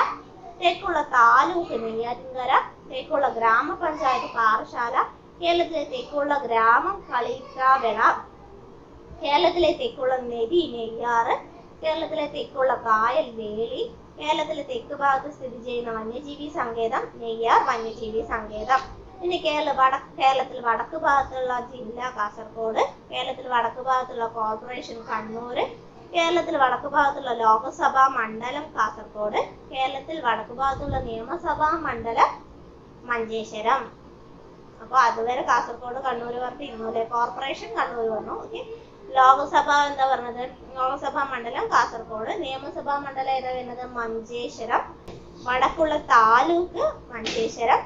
തെക്കുള്ള താലൂക്ക് നെയ്യാറ്റിൻകര. തെക്കുള്ള ഗ്രാമപഞ്ചായത്ത് പാറശാല. കേരളത്തിലെ തെക്കുള്ള ഗ്രാമം കളിക്കാവിള. കേരളത്തിലെ തെക്കുള്ള നദി നെയ്യാറ്. കേരളത്തിലെ തെക്കുള്ള കായൽ വേളി. കേരളത്തിലെ തെക്ക് ഭാഗത്ത് സ്ഥിതി ചെയ്യുന്ന വന്യജീവി സങ്കേതം നെയ്യാർ വന്യജീവി സങ്കേതം. ഇനി കേരളത്തിൽ വടക്ക് ഭാഗത്തുള്ള ജില്ല കാസർഗോഡ്. കേരളത്തിൽ വടക്ക് ഭാഗത്തുള്ള കോർപ്പറേഷൻ കണ്ണൂർ. കേരളത്തിൽ വടക്ക് ഭാഗത്തുള്ള ലോകസഭാ മണ്ഡലം കാസർഗോഡ്. കേരളത്തിൽ വടക്ക് ഭാഗത്തുള്ള നിയമസഭാ മണ്ഡലം മഞ്ചേശ്വരം. അപ്പോൾ അതുവരെ കാസർഗോഡ് കണ്ണൂർ പറഞ്ഞിരുന്നു. കോർപ്പറേഷൻ കണ്ണൂർ പറഞ്ഞു. ഓക്കെ. ലോകസഭ എന്താ പറഞ്ഞത്? ലോകസഭാ മണ്ഡലം കാസർഗോഡ്. നിയമസഭാ മണ്ഡലം ഏതാ വരുന്നത്? മഞ്ചേശ്വരം. വടക്കുള്ള താലൂക്ക് മഞ്ചേശ്വരം.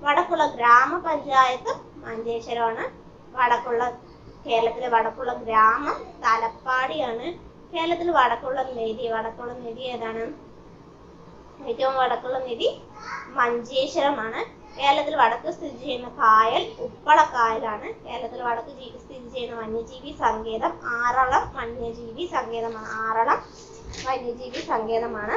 വടക്കുള്ള ഗ്രാമപഞ്ചായത്ത് മഞ്ചേശ്വരമാണ്. കേരളത്തിലെ വടക്കുള്ള ഗ്രാമം തലപ്പാടിയാണ്. കേരളത്തിൽ വടക്കുള്ള നദി ഏതാണ്? ഏറ്റവും വടക്കുള്ള നദി മഞ്ചേശ്വരമാണ്. കേരളത്തിൽ വടക്ക് സ്ഥിതി ചെയ്യുന്ന കായൽ ഉപ്പളക്കായലാണ്. കേരളത്തിൽ വടക്ക് സ്ഥിതി ചെയ്യുന്ന വന്യജീവി സങ്കേതം ആറളം വന്യജീവി സങ്കേതമാണ്.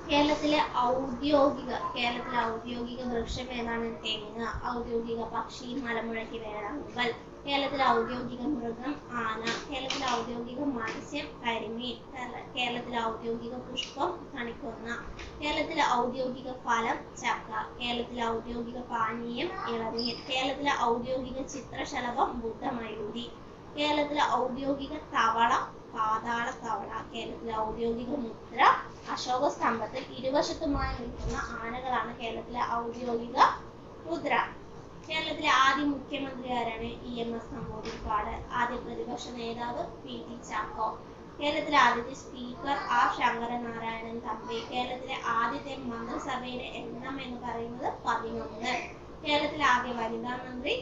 കേരളത്തിലെ ഔദ്യോഗിക വൃക്ഷം ഏതാണ്? തെങ്ങ്. ഔദ്യോഗിക പക്ഷി മലമുഴക്കി വേഴാമ്പൽ. കേരളത്തിലെ ഔദ്യോഗിക മൃഗം ആന. കേരളത്തിലെ ഔദ്യോഗിക മത്സ്യം കരിമീൻ. കേരളത്തിലെ ഔദ്യോഗിക പുഷ്പം കണിക്കൊന്ന. കേരളത്തിലെ ഔദ്യോഗിക ഫലം ചക്ക. കേരളത്തിലെ ഔദ്യോഗിക പാനീയം ഇളനീർ. കേരളത്തിലെ ഔദ്യോഗിക ചിത്രശലഭം ബുദ്ധമയൂരി. കേരളത്തിലെ ഔദ്യോഗിക തവള പാതാള തവള. കേരളത്തിലെ ഔദ്യോഗിക മുദ്ര അശോക സ്തംഭത്തിൽ ഇരുവശത്തുമായി നിൽക്കുന്ന ആനകളാണ് കേരളത്തിലെ ഔദ്യോഗിക മുദ്ര. കേരളത്തിലെ ആദ്യ മുഖ്യമന്ത്രി ആരാണ്? EMS നമ്പൂതിരിപ്പാട്. ആദ്യ പ്രതിപക്ഷ നേതാവ് PT ചാക്കോ. കേരളത്തിലെ ആദ്യത്തെ സ്പീക്കർ R ശങ്കരനാരായണൻ തമ്പി. കേരളത്തിലെ ആദ്യത്തെ മന്ത്രിസഭയുടെ എണ്ണം എന്ന് പറയുന്നത് 11. കേരളത്തിലെ ആദ്യ വനിതാ മന്ത്രി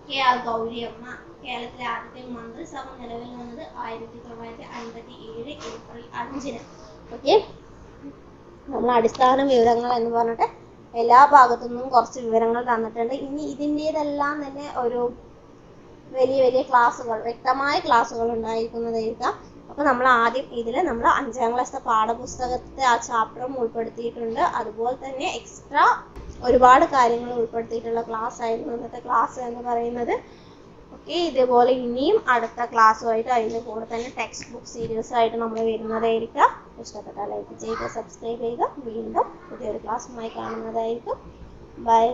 KR ഗൗരിയമ്മ. കേരളത്തിലെ ആദ്യത്തെ മന്ത്രിസഭ നിലവിൽ വന്നത് 1957 ഏപ്രിൽ 5-ന്. ഓക്കെ, നമ്മൾ അടിസ്ഥാന വിവരങ്ങൾ എന്ന് പറഞ്ഞിട്ട് എല്ലാ ഭാഗത്തു നിന്നും കുറച്ച് വിവരങ്ങൾ തന്നിട്ടുണ്ട്. ഇനി ഇതിൻ്റെതെല്ലാം തന്നെ ഒരു വലിയ വലിയ ക്ലാസ്സുകൾ, വ്യക്തമായ ക്ലാസ്സുകൾ ഉണ്ടായിരിക്കുന്നതായിരിക്കാം. അപ്പോൾ നമ്മൾ ആദ്യം ഇതിൽ നമ്മൾ 5ാം ക്ലാസ്സിലെ പാഠപുസ്തകത്തെ ആ ചാപ്റ്ററും ഉൾപ്പെടുത്തിയിട്ടുണ്ട്. അതുപോലെ തന്നെ എക്സ്ട്രാ ഒരുപാട് കാര്യങ്ങൾ ഉൾപ്പെടുത്തിയിട്ടുള്ള ക്ലാസ് ആയിരുന്നു ഇന്നത്തെ ക്ലാസ് എന്ന് പറയുന്നത്. ഓക്കെ, ഇതേപോലെ ഇനിയും അടുത്ത ക്ലാസ്സുമായിട്ട് അതിൻ്റെ കൂടെ തന്നെ ടെക്സ്റ്റ് ബുക്ക് സീരീസ് ആയിട്ട് നമ്മൾ വരുന്നതായിരിക്കാം. ഇഷ്ടപ്പെട്ടാൽ ലൈക്ക് ചെയ്യുക, സബ്സ്ക്രൈബ് ചെയ്യുക. വീണ്ടും പുതിയൊരു ക്ലാസ്സുമായി കാണുന്നതായിരിക്കും. ബൈ.